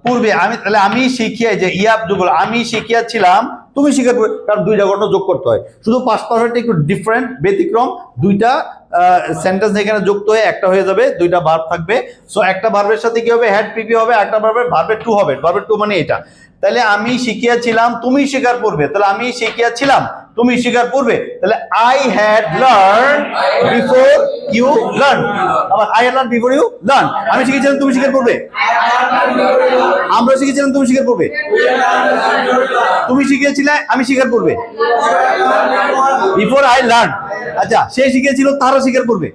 পূর্বে, আমি, তাহলে আমি শিখিয়া, যে ইয়া যোগ, আমি শিখিয়াছিলাম, তুমি স্বীকার করবে, কারণ দুইটা ঘটনা যোগ করতে হয়। শুধু পাস্ট পারফেক্ট একটু ডিফারেন্ট, ব্যতিক্রম, দুইটা সেন্টেন্স এখানে যুক্ত হয়ে একটা হয়ে যাবে, দুইটা ভার্ব থাকবে। সো একটা ভার্বের সাথে কি হবে? হ্যাড পিপি হবে, একটা ভার্বের ভার্বের টু হবে, ভার্বের টু মানে এটা। তাহলে আমি শিখিয়াছিলাম, তুমি স্বীকার করবে, তাহলে আমি শিখিয়াছিলাম, তুমি স্বীকার করবে, তাহলে I had learn before you learn. আবার I had learn before you learn. আমি শিখেছিলাম, তুমি স্বীকার করবে, আমরা শিখেছিলাম, তুমি স্বীকার করবে, তুমি শিখিয়েছিলে, আমি স্বীকার করবে, বিফোর আই লার্ন। আচ্ছা, সে শিখেছিল, তারা স্বীকার করবে,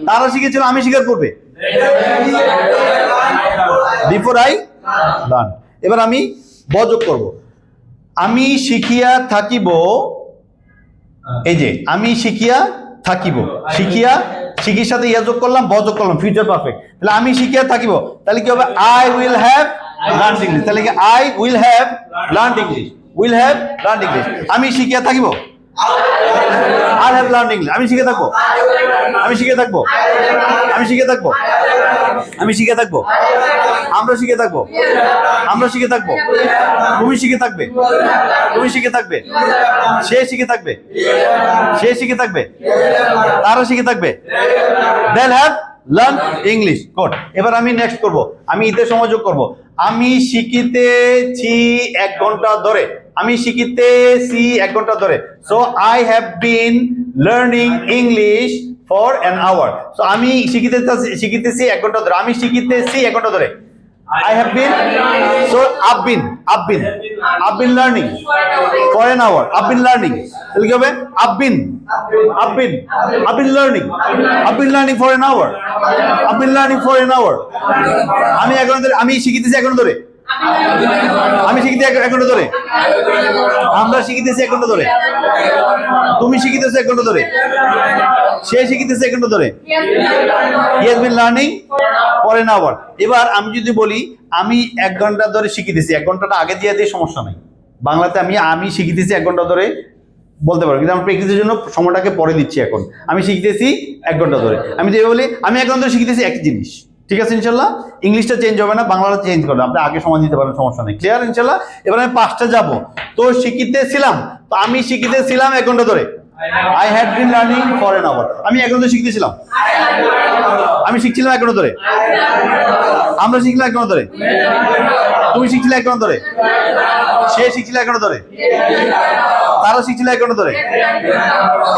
তারা শিখেছিল, আমি স্বীকার করবে, বিফোর আই লার্ন। এবার আমি বযোগ করব, আমি শিখিয়া থাকিব, এই যে আমি শিখিয়া থাকিব, শিখিয়া, শিখির সাথে ইয়া যোগ করলাম, বযোগ করলাম, ফিউচার পারফেক্ট। তাহলে আমি শিখিয়া থাকিব, তাহলে কি হবে? I will have learned English. তাহলে কি I will have learned English, will have learned English. আমি শিখিয়া থাকিব, I have learned English, আমি শিখে থাকবো, আমি শিখে থাকবো, আমি শিখে থাকবো, আমি শিখে থাকবো, আমরা শিখে থাকবো, আমরা শিখে থাকবো, তুমি শিখে থাকবে, তুমি শিখে থাকবে, সে শিখে থাকবে, সে শিখে থাকবে, তারা শিখে থাকবে, they'll have learned English. Good. এবার আমি নেক্সট করব, আমি ইতে সংযোগ করব, আমি শিখিতেছি 1 ঘন্টা ধরে, আমি শিখিতেছি 1 ঘন্টা ধরে। So I have been learning English for an hour. So আমি শিখিতেছি 1 ঘন্টা ধরে, আমি শিখিতেছি 1 ঘন্টা ধরে। I have been, so I've been, I've been learning for an hour, I've been learning, তাহলে কি হবে I've been, I've been, I've been learning, I've been learning for an hour, I've been learning for an hour. আমি এক ঘন্টা ধরে, আমি শিখিতেছি এক ঘন্টা ধরে, আমি শিখিতে এক ঘন্টা ধরে, আমরা শিখিতেছি এক ঘন্টা ধরে, তুমি শিখিতেছো এক ঘন্টা ধরে, সে শিখিতেছে এক ঘন্টা ধরে। He has been learning for an hour. এবার আমি যদি বলি আমি এক ঘন্টা ধরে শিখিতেছি, এক ঘন্টাটা আগে দিয়ে দিয়ে সমস্যা নাই, বাংলাতে আমি শিখিতেছি এক ঘন্টা ধরে বলতে পারো, কিন্তু আমার প্র্যাকটিসের জন্য সময়টাকে পরে দিচ্ছি। এখন আমি শিখতেছি এক ঘন্টা ধরে, আমি যদি বলি আমি এক ঘন্টা ধরে শিখতেছি এক জিনিস, ঠিক আছে ইনশাল্লাহ। ইংলিশটা চেঞ্জ হবে না, বাংলাটা চেঞ্জ করবে, আপনি আগে সময় দিতে পারেন, সমস্যা নেই, ক্লিয়ার ইনশাল্লাহ। এবার আমি 5টা যাবো, তো শিখিতেছিলাম, তো আমি শিখিতেছিলাম এক ঘন্টা ধরে, I had been learning for an hour। আমি এক ঘন্টা শিখতেছিলাম, আমি শিখছিলাম এক ঘন্টা ধরে, আমরা শিখলাম এক ঘন্টা ধরে, তুমি শিখছিলে এক ঘন্টা ধরে, সে শিখছিল এক ঘন্টা ধরে, তারা শিখছিল এক ঘন্টা ধরে।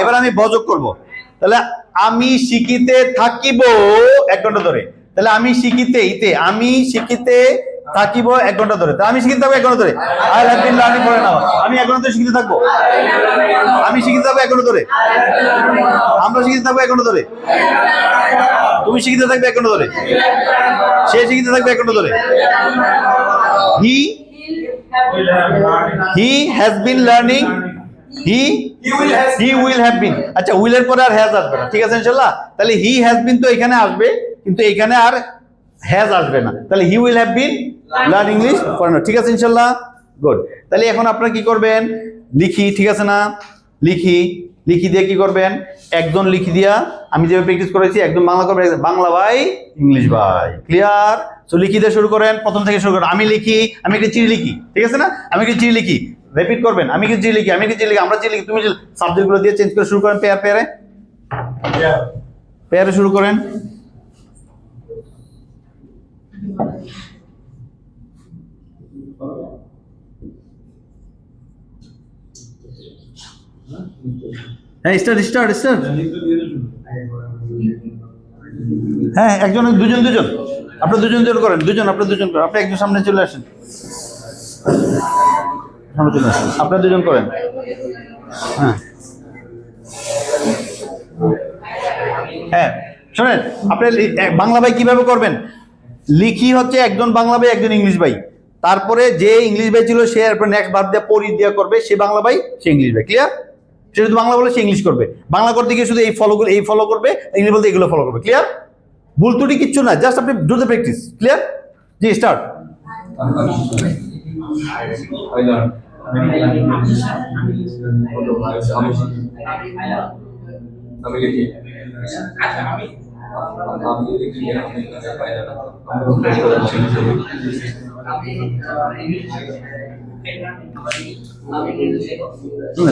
এবার আমি বযোগ করব, তাহলে আমি শিখিতে থাকিব এক ঘন্টা ধরে, তাহলে আমি শিখিতে আমি শিখিতে থাকিব এক ঘন্টা ধরে, তাহলে আমি শিখিতে থাকবো এক ঘন্টা ধরে। I have been learning for an hour। আমি এক ঘন্টা ধরে শিখিতে থাকবো, আমি শিখিতে থাকবো এক ঘন্টা ধরে, আমরা শিখিতে থাকবো এক ঘন্টা ধরে, তুমি শিখিতে থাকবে এক ঘন্টা ধরে, সে শিখিতে থাকবে এক ঘন্টা ধরে। He has been learning, he will have been। আচ্ছা, will এর পরে আর হ্যাজ আসবে না, ঠিক আছে ইনশাআল্লাহ। তাহলে he has been তো এখানে আসবে, কিন্তু এখানে আর হ্যাজ আসবে না, তাহলে he will have been learning English for an hour, ঠিক আছে ইনশাআল্লাহ। গুড। তাহলে এখন আপনারা কি করবেন, লিখি, ঠিক আছে না, লিখি দিয়ে কি করবেন, একজন লিখি দিয়া আমি যেভাবে প্র্যাকটিস করেছি একদম বাংলা করবেন, বাংলা ভাই ইংলিশ ভাই, ক্লিয়ার। তো লিখি দিয়ে শুরু করেন, প্রথম থেকে শুরু করেন। আমি লিখি, আমি একটা চিঠি লিখি, ঠিক আছে না, আমি একটা চিঠি লিখি, রিপিট করবেন, আমি একটা চিঠি লিখি, আমি একটা চিঠি লিখি, আমরা চিঠি লিখি, তুমি সাবজেক্টগুলো দিয়ে চেঞ্জ করে শুরু করেন, পেয়ারে শুরু করেন। হ্যাঁ, স্টার্ট। হ্যাঁ, একজন দুজন, আপনার দুজন করেন, আপনার দুজন করেন, আপনি একজন সামনে চলে আসেন, সামনে চলে আসেন, আপনার দুজন করেন। হ্যাঁ শোনেন, আপনি বাংলা ভাই কিভাবে করবেন, লিখি হচ্ছে একজন বাংলা ভাই একজন ইংলিশ ভাই, তারপরে যে ইংলিশ ভাই ছিল সে নেক্সট বাদ দিয়ে পরি দিয়া করবে, সে বাংলা ভাই সে ইংলিশ ভাই, ক্লিয়ার। সে যদি বাংলা বলে সে ইংলিশ করবে, বাংলা করতে গিয়ে শুধু এই ফলো করবে, ইংলিশ বলতে এগুলো ফলো করবে, ক্লিয়ার। ভুল ত্রুটি কিচ্ছু না, জাস্ট আপনি do the practice, clear. G, start.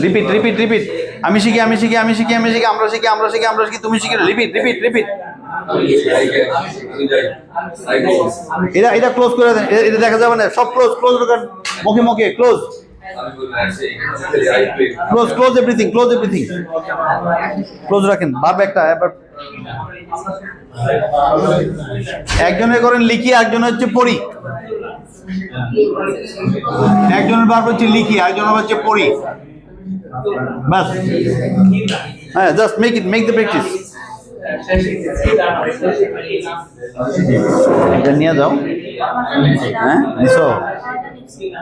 Repeat. আমি শিখি, আমরা শিখি, তুমি শিখি, রিপিট। এটা ক্লোজ করে দেন, এটা দেখা যাবে না, সব ক্লোজ রাখেন, মুখে ক্লোজ, এভরিথিং, ক্লোজ রাখেন। ভার্ব একটা, এবার একজনের করেন লিখি, একজন হচ্ছে পড়ি, একজনের ভার্ব হচ্ছে লিখি, একজনের হচ্ছে পড়ি, বাস। হ্যাঁ, জাস্ট মেক দ্য প্র্যাকটিস। এটা নিয়ে যাও। হ্যাঁ, নিছো?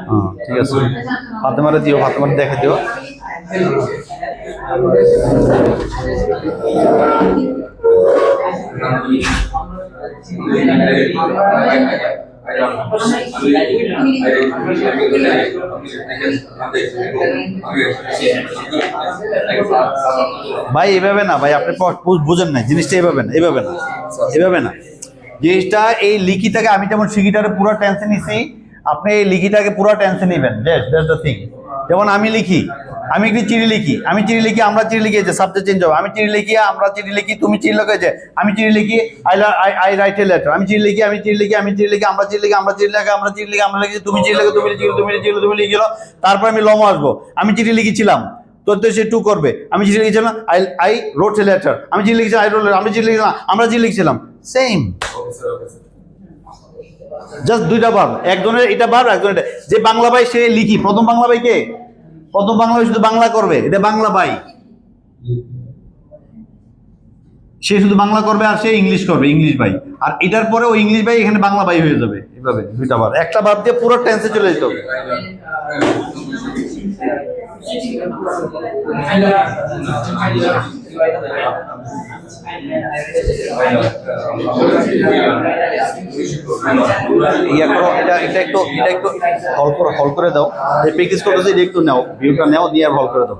হ্যাঁ, ঠিক আছে। ফাতেমারে দিও, ফাতেমারে দেখা দিও। ভাই এভাবে না, ভাই আপনি বুঝেন না জিনিসটা, এভাবে না জিনিসটা। এই লিখিটাকে আমি যেমন শিখিটারে পুরো টেনশন নিছি, আপনি এই লিখিটাকে পুরো টেনশন নেবেন। That's the thing. যেমন আমি লিখি, আমি একটি চিঠি লিখি, আমরা চিঠি লিখি, যে সাবজেক্ট চেঞ্জ হবে। আমি চিঠি লিখি, আমরা চিঠি লিখি, তুমি চিঠি লিখে, যে আমি চিঠি লিখি, আই রাইট এ লেটার। আমি চিঠি লিখি, আমরা চিঠি লিখি, আমরা লিখি, তুমি চিঠি লিখো। তারপর আমি লম আসবো, আমি চিঠি লিখেছিলাম, তো সে টু করবে। আমি চিঠি লিখেছিলাম, আই রোট এ লেটার। আমি চিঠি লিখেছিলাম, আই রোট, আমি চিঠি লিখেছিলাম, আমরা চিঠি লিখেছিলাম, সেম। জাস্ট দুইটা ভার্ব, একজনের এটা ভার্ব, একজনের এটা। যে বাংলা ভাই সে লিখি, প্রথম বাংলা ভাই কে? প্রথম বাংলা ভাই শুধু বাংলা করবে, এটা বাংলা ভাই, সে শুধু বাংলা করবে আর সে ইংলিশ করবে, ইংলিশ ভাই। আর এটার পরে ও ইংলিশ ভাই এখানে বাংলা ভাই হয়ে যাবে, এভাবে দুইটা ভার্ব, একটা ভার্ব দিয়ে পুরো টেন্সে চলে যেত। ইয়া করো, এটা একটু হল করে দাও, যে প্র্যাকটিস করতেছে এটা একটু নাও, ভিউটা নাও, দিয়ে হল করে দাও।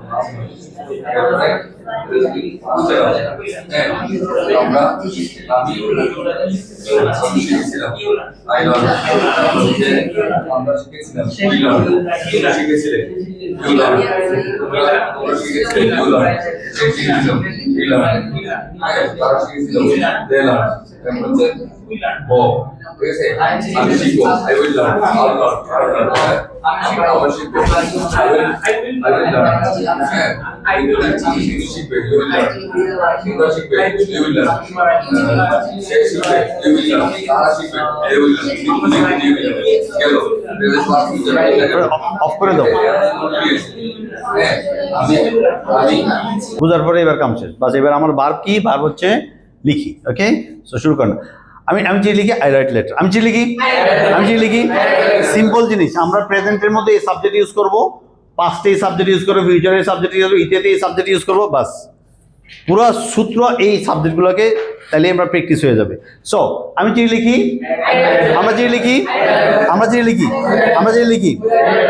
অফ করে দাও। বুঝার পরে এবার কাম শেষ, বাস। এবার আমার ভার্ব কি? ভার্ব হচ্ছে লিখি। ওকে, সো শুরু করেন। আমি যে লিখি, আই রাইট লেটার। আমি যে লিখি, সিম্পল জিনিস। আমরা প্রেজেন্টের মধ্যে এই সাবজেক্ট ইউজ করব, পাস্টে এই সাবজেক্ট ইউজ করবো, ফিউচারে এই সাবজেক্ট ইউজ করবো, ইতেতে এই সাবজেক্ট ইউজ করবো, বাস। পুরো সূত্র এই সাবজেক্টগুলোকে, তাহলে আমরা প্র্যাকটিস হয়ে যাবে। সো আমি যে লিখি, আমরা যে লিখি,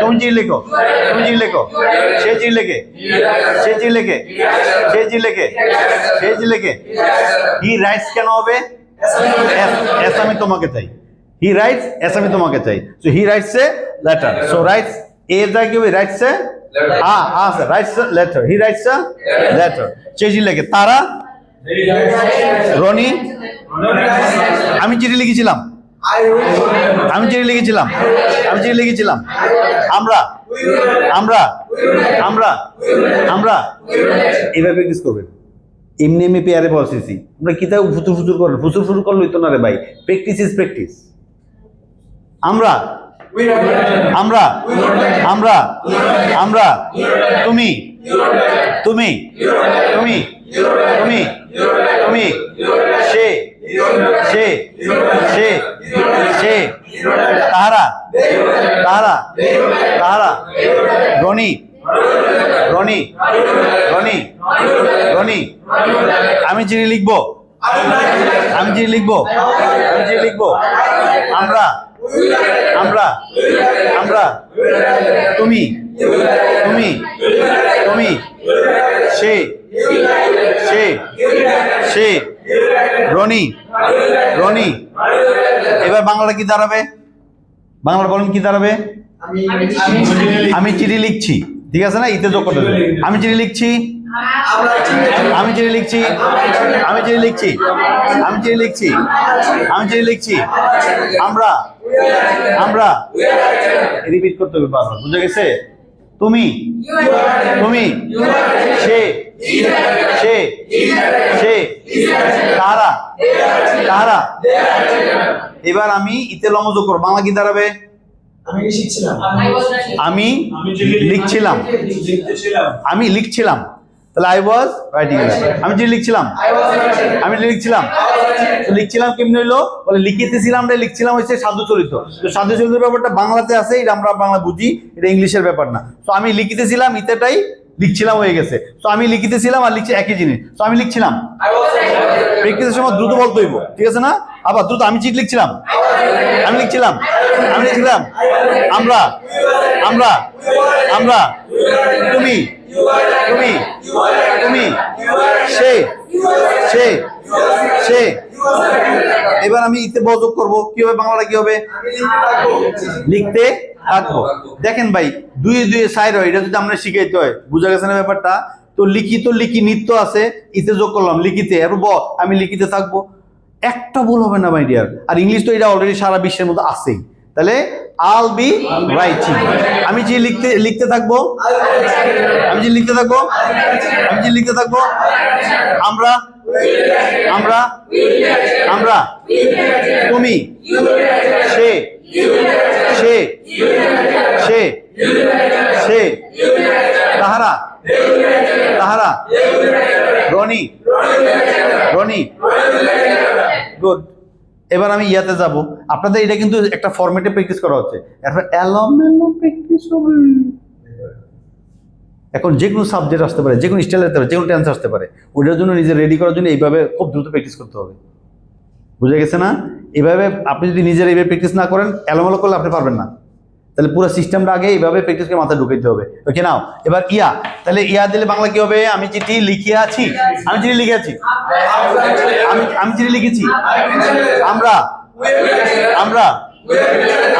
তুমি যে লেখো, সে যে লেখে, হি রাইটস কেন হবে? এস আমি তোমাকে চাই, হি রাইটস, এস আমি তোমাকে চাই। So he writes a letter, so writes a যায় কি হবে? Writes a writes letter, he writes a letter. সে যে লেখে। তারা, রনি, আমি চিঠি লিখেছিলাম, আমরা এইভাবে প্র্যাকটিস করবেন। এমনি আমি পেয়ারে বসেছি, আমরা কিতাব ফুচুর করেন, ফুচুর করলে হইতো না রে ভাই। Practice is practice. আমরা, তুমি, সে, তাহারা, রনি, আমি চিঠি লিখবো, আমরা, তুমি, সে, রনি। এবার বাংলাটা কি দাঁড়াবে? বাংলা বলেন কি দাঁড়াবে? আমি চিঠি লিখছি, ঠিক আছে না? ইতে যোগ করতে হবে। আমি চিঠি লিখছি, আমরা রিপিট করতে হবে বারবার, বুঝে গেছে? তুমি, সে, তারা। এবার আমি ইতে লমজ করব, বাংলা কি দাঁড়াবে? আমি লিখছিলাম, তাহলে আই ওয়াজ রাইটিং। আমি যে লিখছিলাম, কেমনি হইলো? বলে লিখিতেছিলাম, লিখছিলাম হচ্ছে সাধু চরিত্র। তো সাধু চরিত্রের ব্যাপারটা বাংলাতে আছে, এটা আমরা বাংলা বুঝি, এটা ইংলিশের ব্যাপার না। তো আমি লিখিতেছিলাম, ইতেটাই লিখছিলাম হয়ে গেছে। তো আমি লিখিতেছিলাম আর লিখছি একই জিনিস। তো আমি লিখছিলাম, প্র্যাকটিসের সময় দ্রুত বলতে হইব, ঠিক আছে না? আবার দ্রুত, আমি চিঠি লিখছিলাম, আমরা, তুমি, সে। এবার আমি ইতে বযোগ করবো, কি হবে? বাংলাটা কি হবে? লিখতে থাকবো। দেখেন ভাই, দুই সাইড হয়, এটা যদি আমরা শিখাইতে হয়, বুঝা গেছে না ব্যাপারটা? তো লিখি নিত্য আছে, ইতে যোগ করলাম, লিখিতে, আর আমি লিখিতে থাকবো। একটা ভুল হবে না মাই ডিয়ার। আর ইংলিশ তো এটা অলরেডি সারা বিশ্বের মধ্যে আছেই। তাহলে I'll be writing, আমি যে লিখতে থাকবো, আমরা আমরা আমরা তুমি সে সে সে সে তাহারা তাহারা রনি রনি গুড এবার আমি ইয়াতে যাব আপনাদের এটা কিন্তু একটা ফরম্যাটে প্র্যাকটিস করা হচ্ছে এরপর এলোমেলো প্র্যাকটিস হবে এখন যে কোনো সাবজেক্ট আসতে পারে যে কোনো স্টাইল আসতে পারে যে কোনো টেন্স আসতে পারে ওটার জন্য নিজে রেডি করার জন্য এইভাবে খুব দ্রুত প্র্যাকটিস করতে হবে বুঝে গেছে না এইভাবে আপনি যদি নিজের এইভাবে প্র্যাকটিস না করেন এলোমেলো করলে আপনি পারবেন না তাহলে পুরো সিস্টেমটা আগে এইভাবে প্র্যাকটিসকে মাথায় ঢুকাইতে হবে ওকে নাও এবার ইয়া তাহলে ইয়া দিলে বাংলা কি হবে আমি চিঠি লিখিয়াছি আমি চিঠি লিখেছি আমি চিঠি লিখেছি আমরা আমরা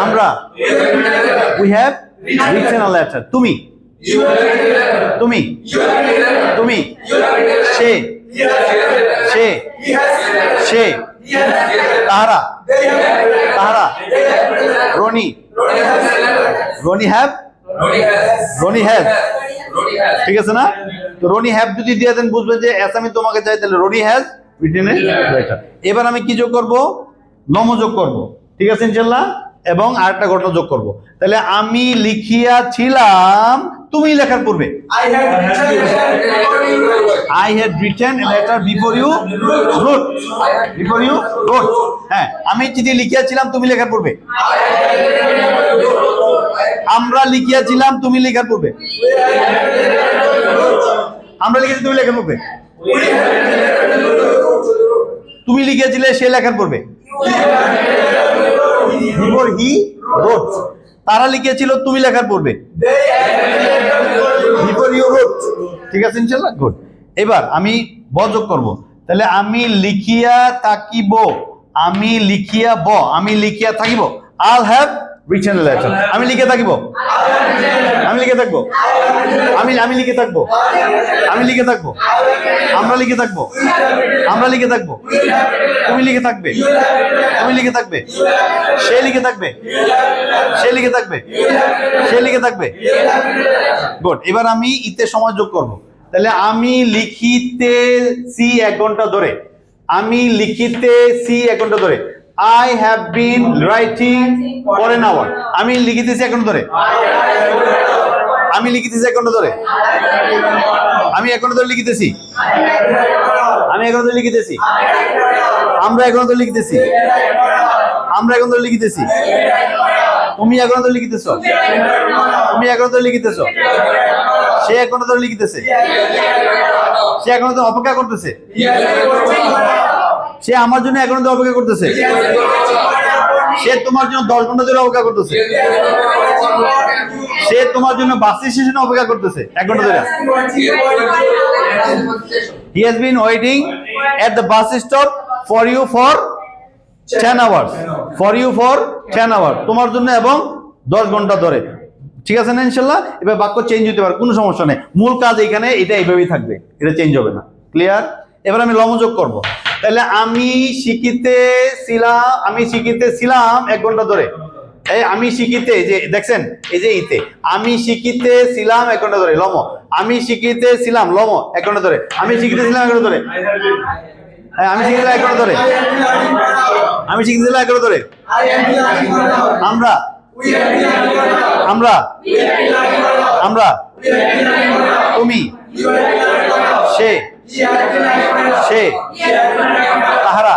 আমরা we have written a letter তুমি তুমি তুমি সে সে সে তাহারা তাহারা রনি রনি হ্যাভ রনি হ্যাভ ঠিক আছে না তো রনি হ্যাভ যদি দিয়ে দেন বুঝবেন যে আমি তোমাকে চাই তাহলে Roni has written a letter এবার আমি কি যোগ করব নম যোগ করব ঠিক আছে ইনশাআল্লাহ এবং আরেকটা ঘটনা যোগ করব তাহলে আমি লিখিয়াছিলাম তুমি লেখার পূর্বে I had written a letter before you wrote before you wrote হ্যাঁ আমি চিঠি লিখিয়াছিলাম তুমি লেখার পূর্বে আমরা লিখিয়াছিলাম তুমি লেখার পূর্বে আমরা লিখেছি তুমি লেখার পূর্বে তুমি লিখেছিলে সে লেখার পূর্বে before he wrote তারা লিখেছিল তুমি লেখার পূর্বে before you wrote ঠিক আছে ইনশাআল্লাহ গুড এবার আমি ব যোগ করব তাহলে আমি লিখিয়া থাকিব আমি লিখিয়া ব আমি লিখিয়া থাকিব I'll have written a letter আমি লিখে থাকিব আমি লিখে থাকবো আমি লিখে থাকবো আমি লিখে থাকবো আমরা লিখে থাকবো আমরা লিখে থাকবো তুমি লিখে থাকবে তুমি লিখে থাকবে সে লিখে থাকবে সে লিখে থাকবে সে লিখে থাকবে গুড এবার আমি ইতে সময় যোগ করব তাহলে আমি লিখিতেছি 1 ঘন্টা ধরে আমি লিখিতেছি 1 ঘন্টা ধরে I have been writing for an hour আমি লিখিতেছি 1 ঘন্টা ধরে আমি লিখিতেছি 1 ঘন্টা ধরে আমি 1 ঘন্টা ধরে লিখিতেছি আমি 1 ঘন্টা ধরে লিখিতেছি আমরা 1 ঘন্টা ধরে লিখিতেছি আমরা 1 ঘন্টা ধরে লিখিতেছি তুমি 1 ঘন্টা ধরে লিখিতেছো তুমি 1 ঘন্টা ধরে লিখিতেছো সে 1 ঘন্টা ধরে লিখিতেছে সে 1 ঘন্টা ধরে অপেক্ষা করতেছে সে আমার জন্য 1 ঘন্টা অপেক্ষা করতেছে সে তোমার জন্য 10 ঘন্টা ধরে অপেক্ষা করতেছে সে তোমার জন্য বাস স্টেশনে অপেক্ষা করতেছে 1 ঘন্টা ধরে he has been waiting at the bus stop for you for 10 hours for you for 10 hours তোমার জন্য এবং 10 ঘন্টা ধরে ঠিক আছে না ইনশাআল্লাহ এবার বাক্য চেঞ্জ হতে পারে কোনো সমস্যা নেই মূল কাজ এখানে এটা এইভাবেই থাকবে এটা চেঞ্জ হবে না ক্লিয়ার এবার আমি লম যোগ করব তাহলে আমি শিখিতেছিলাম 1 ঘন্টা ধরে এই আমি শিখিতে যে দেখছেন এই যে ইতে আমি শিখিতেছিলাম 1 ঘন্টা ধরে লম আমি শিখিতেছিলাম লম 1 ঘন্টা ধরে আমি শিখিতেছিলাম 1 ঘন্টা ধরে আমি শিখিতেছিলাম 1 ঘন্টা ধরে আমি শিখিতেছিলাম 1 ঘন্টা ধরে আমরা আমরা আমরা তুমি সে সে তাহারা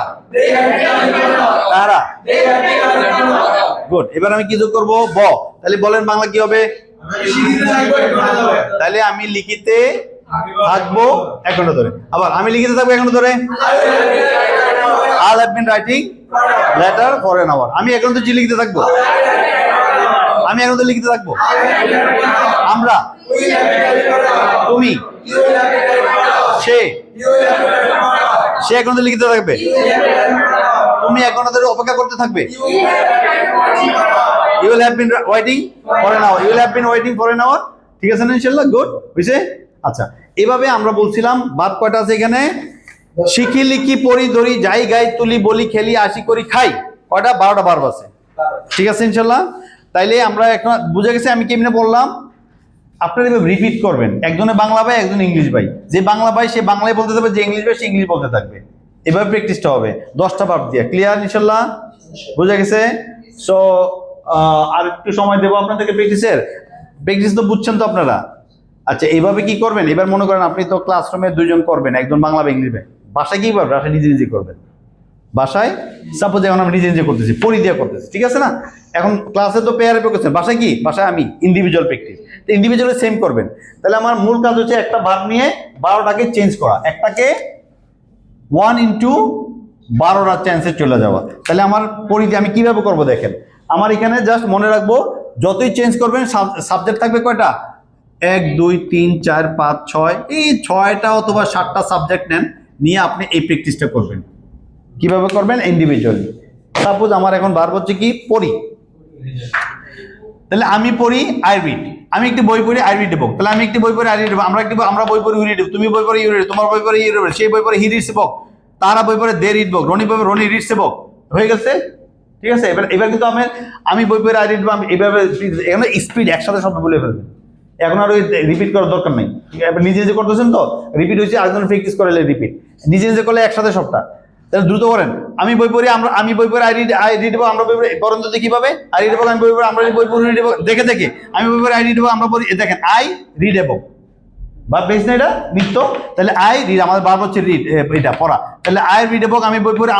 তাহারা গুড এবার আমি কি যোগ করব ব তাহলে বলেন বাংলা কি হবে তাহলে আমি লিখিতে থাকবো 1 ঘন্টা ধরে আবার আমি লিখিতে থাকবো 1 ঘন্টা ধরে I'll have been writing letter for an hour আমি 1 ঘন্টা লিখতে থাকবো আমি 1 ঘন্টা লিখতে থাকবো আমরা তুমি সে 1 ঘন্টা লিখতে থাকবে তুমি 1 ঘন্টা ধরে অপেক্ষা করতে থাকবে you will have been waiting for an hour you will have been waiting for an hour ঠিক আছে না ইনশাআল্লাহ গুড হইছে আচ্ছা এভাবে আমরা বলছিলাম ভাব কয়টা আছে এখানে শিখি লিখি পড়ি ধরি যাই গাই তুলি বলি খেলি আসি করি খাই কয়টা 12টা ভার্ব আছে ঠিক আছে ইনশাআল্লাহ তাইলে আমরা এখন বুঝে গেছি আমি কেমনে বললাম আপনারা এভাবে রিপিট করবেন, একজনে বাংলা ভাই একজন ইংলিশ ভাই, যে বাংলা ভাই সে বাংলায় বলতে থাকবে, যে ইংলিশ ভাই সে ইংলিশ বলতে থাকবে। এভাবে প্র্যাকটিসটা হবে 10টা ভার্ব দিয়ে। ক্লিয়ার ইনশাল্লাহ? বোঝা গেছে? সো আর একটু সময় দেবো আপনাদেরকে প্র্যাকটিসের। প্র্যাকটিস তো বুঝছেন তো আপনারা? আচ্ছা, এইভাবে কি করবেন, এবার মনে করেন আপনি তো ক্লাসরুমে 2 জন করবেন, একজন বাংলা বা ইংলিশ ভাই। বাসায় কি করবেন? বাসায় নিজে নিজে করবেন। বাসায় সাপোজ এখন আমি নিজে নিজে করতেছি, পড়ি দিয়ে করতেছি, ঠিক আছে না? এখন ক্লাসে তো পেয়ারে করছেন, বাসায় কি? বাসায় আমি ইন্ডিভিজুয়াল প্র্যাকটিস। তো ইন্ডিভিজুয়ালি সেম করবেন। তাহলে আমার মূল কাজ হচ্ছে একটা ভার্ব নিয়ে 12টাকে চেঞ্জ করা, একটাকে 1 into 12টা চান্সে চলে যাওয়া। তাহলে আমার পরিধি আমি কিভাবে করব দেখেন। আমার এখানে জাস্ট মনে রাখবো, যতই চেঞ্জ করবেন সাবজেক্ট থাকবে কয়টা? 1 2 3 4 5 6, এই 6টা অথবা 7টা সাবজেক্ট নেন, নিয়ে আপনি এই প্র্যাকটিসটা করবেন। কিভাবে করবেন? ইন্ডিভিজুয়ালি। সাপোজ আমার এখন ভার্ব হচ্ছে কি? পড়ি। তাহলে আমি পড়ি, আই রিড। আমি একটি বই পড়ি, আই রিড এ বুক। তাহলে আমি একটি বই পড়ি, আই রিড এ বুক। আমরা বই পড়ি, উই রিড। তুমি বই পড়ি, ইউ রিড। তোমার বই পড়ি, ইউ রিড। সেই বই পড়ি, হি রিডস এ বুক। তারা বই পড়ে, দে রিড বুক। রনি বই পড়ে, রনি রিডস এ বুক। হয়ে গেছে? ঠিক আছে? এবার কিন্তু আমি বই পড়ি, আই রিড। এভাবে এখানে স্পিড একসাথে শব্দ বলে ফেলবেন। এখন আর ওই রিপিট করার দরকার নেই। নিজে নিজে করতেছেন তো, রিপিট হয়েছে, আরেকজন প্র্যাকটিস করলে রিপিট। নিজে নিজে করলে একসাথে সবটা। তাহলে দ্রুত করেন। আমি বই পড়ি, আমি বই পড়ি, আই রিড বো। আমরা বই পড়ি, পড়েন তো দেখি পাবে। আই রিড বো, আমি বই পড়ি, আমরা বই পড়ি, রিড বো। দেখে দেখে আমি বই পড়ি, আই রিড বো, আমরা পড়ি। দেখেন, আই রিড বো, বা বেশ না এটা নিত্য। তাহলে আই রিড, আমাদের বার হচ্ছে রিড, এটা পড়া। তাহলে আই রিড বুক, আমি বই পড়ি,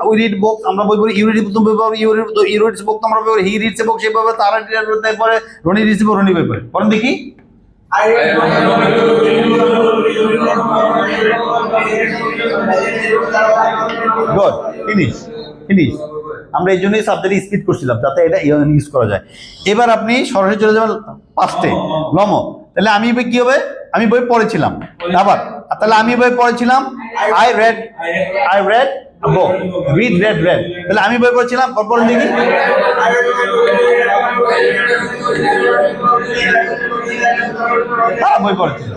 উই রিড বুক, আমরা বই পড়ি। ইউ রিড, তুমি বই পড়ি, ইউ রিডস বুক, তোমরা বই পড়ি। হি রিডস বুক, সেই বই তারা রিড পড়ে। রনি রিডস বুক, রনি বই পড়ে। পড়েন দেখি। Good, finish. আমরা এই জন্যই সাবজেক্ট স্পিড করছিলাম, যাতে এটা ইউজ করা যায়। এবার আপনি সরাসরি চলে যাবেন পাস্টে, লম। তাহলে আমি কি হবে? আমি বই পড়েছিলাম। আবার তাহলে আমি বই পড়েছিলাম, আই রেড বুক। রেড। তাহলে আমি বই পড়েছিলাম, পড়েন দেখি। বই পড়েছিল,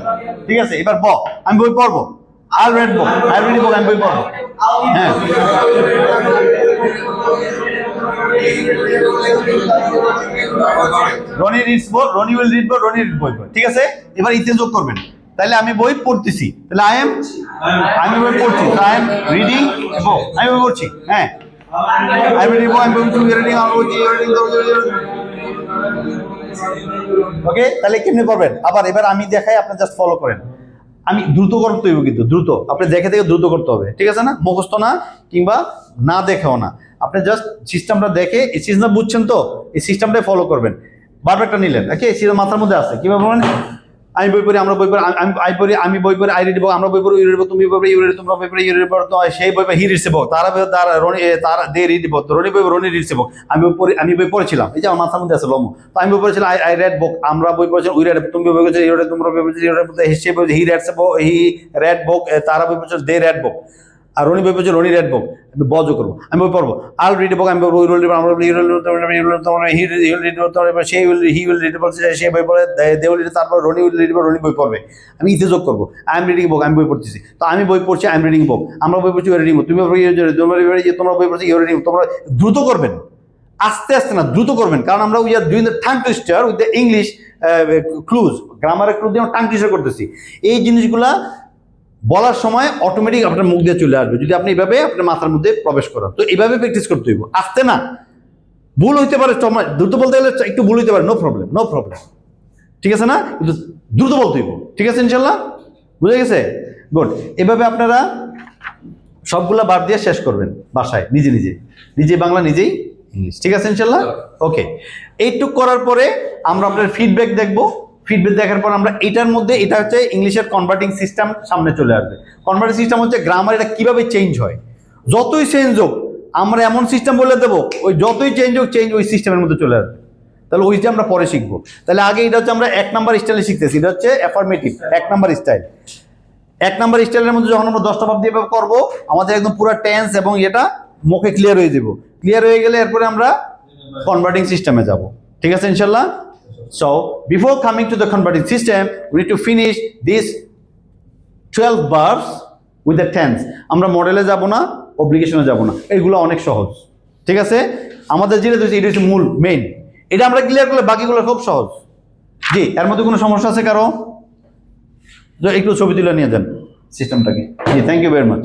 ঠিক আছে। এবার আমি বই পড়বো, আই রেড বুক, আমি বই পড়বো। হ্যাঁ, Roni reads book, Roni will read book, Roni read বই পড়ে। ঠিক আছে? এবার ইতে যোগ করবেন। তাহলে আমি বই পড়তেছি, তাহলে আমি বই পড়ছি, আই এম রিডিং বুক। আমি বই পড়ছি, হ্যাঁ। আই এম রিডিং বুক, আমি বই রিডিং, ওকে। তাহলে কেমনে করবেন? আবার এবার আমি দেখাই, আপনি জাস্ট ফলো করেন। আমি দ্রুত করতে হইব, কিন্তু দ্রুত আপনি দেখে দ্রুত করতে হবে, ঠিক আছে না? মুখস্থ না, কিংবা না দেখেও না। আপনি জাস্ট সিস্টেমটা দেখে, এই সিস্টেমটা বুঝছেন তো, এই সিস্টেমটাই ফলো করবেন। বারবারটা নিলেন, ওকে? সেটা মাথার মধ্যে আছে। কিভাবে বলেন? আমি বই পড়ি, আমরা বই পড়ি, আমি বই পড়ি, আই রিড বুক, আমরা বই পড়ি, ইউ রিড বুক, তুমি বই পড়ি, ইউ রিড, তোমরা বই পড়ি, ইউ রিড, তো সেই বই পড়ি, হি রিডস বুক। তারা দে রিড বুক, রনি বই, রনি রিডস বুক। আমি বই পড়েছিলাম, এই যে আমার মাথার মধ্যে আছে লম। তো আমি বই পড়েছিলাম, আই রেড বুক, আমরা বই পড়েছিলাম, উই রেড, তুমি বই পড়েছো, ইউ রিড, তোমরা বই পড়েছো, ইউ রিড, সেই বই, হি রেডস বুক, হি রেড বুক। তারা বই পড়েছো, দে রেড বুক। আর রনি বই পড়ছে, রনি রেড বুক। বজ করবো, আমি বই পড়বো, আল রিড বুক, আমি বই রিড, আমরা সেই হি উইল রিড বলছে, সে বই পড়ে, দে উইল রিড, তারপর রনি উইল রিড, রনি বই পড়বে। আমি ইতে যোগ করবো, আই এম রিডিং বুক, আমি বই পড়তেছি। তো আমি বই পড়ছি, আই এম রিডিং বুক, আমরা বই পড়ছি, ইউ রিডিং বুক, তুমি তোমরা বই পড়ছি, ইউ রিডিং। তোমরা দ্রুত করবেন, আস্তে আস্তে না, দ্রুত করবেন। কারণ আমরা we are doing the tongue twister with the English clues, গ্রামারের ক্লুজ দিয়ে আমরা টাং টুইস্টার করতেছি। এই জিনিসগুলা বলার সময় অটোমেটিক আপনার মুখ দিয়ে চলে আসবে, যদি আপনি এইভাবে আপনার মাথার মধ্যে প্রবেশ করেন। তো এইভাবে প্র্যাকটিস করতে হইব, আসতে না। ভুল হইতে পারে, দ্রুত বলতে গেলে একটু ভুল হইতে পারে, নো প্রবলেম। ঠিক আছে না? কিন্তু দ্রুত বলতে হইব, ঠিক আছে? ইনশাল্লাহ বুঝে গেছে? গুড। এভাবে আপনারা সবগুলা বাদ দিয়ে শেষ করবেন বাসায়, নিজে বাংলা, নিজেই ইংলিশ, ঠিক আছে? ইনশাল্লাহ, ওকে। এইটুক করার পরে আমরা আপনার ফিডব্যাক দেখবো। ফিডব্যাক দেখার পর আমরা এটার মধ্যে, এটা হচ্ছে ইংলিশের কনভার্টিং সিস্টেম সামনে চলে আসবে। কনভার্টিং সিস্টেম হচ্ছে গ্রামার, এটা কিভাবে চেঞ্জ হয়। যতই চেঞ্জ হোক, আমরা এমন সিস্টেম বলে দেবো, ওই যতই চেঞ্জ হোক, চেঞ্জ ওই সিস্টেমের মধ্যে চলে আসবে। তাহলে ওইটা আমরা পরে শিখবো। তাহলে আগে এটা হচ্ছে আমরা 1 নাম্বার স্টাইলে শিখতেছি, এটা হচ্ছে অ্যাফার্মেটিভ 1 নাম্বার স্টাইল। 1 নাম্বার স্টাইলের মধ্যে যখন আমরা 10টা ভাব দিয়ে করবো, আমাদের একদম পুরো টেন্স এবং এটা মুখে ক্লিয়ার হয়ে যাব। ক্লিয়ার হয়ে গেলে এরপরে আমরা কনভার্টিং সিস্টেমে যাব, ঠিক আছে? ইনশাল্লাহ। So before coming to the converting system, we need to finish these 12 verbs with the tense. আমরা মডেলে যাব না, অব্লিগেশনে যাব না, এগুলো অনেক সহজ, ঠিক আছে? আমাদের যেটা হচ্ছে, এটা হচ্ছে মূল মেইন। এটা আমরা ক্লিয়ার করলে বাকিগুলো খুব সহজ। জি, এর মধ্যে কোনো সমস্যা আছে কারো? একটু ছবি তুলে নিয়ে যান সিস্টেমটাকে। জি, থ্যাংক ইউ ভেরি মাচ।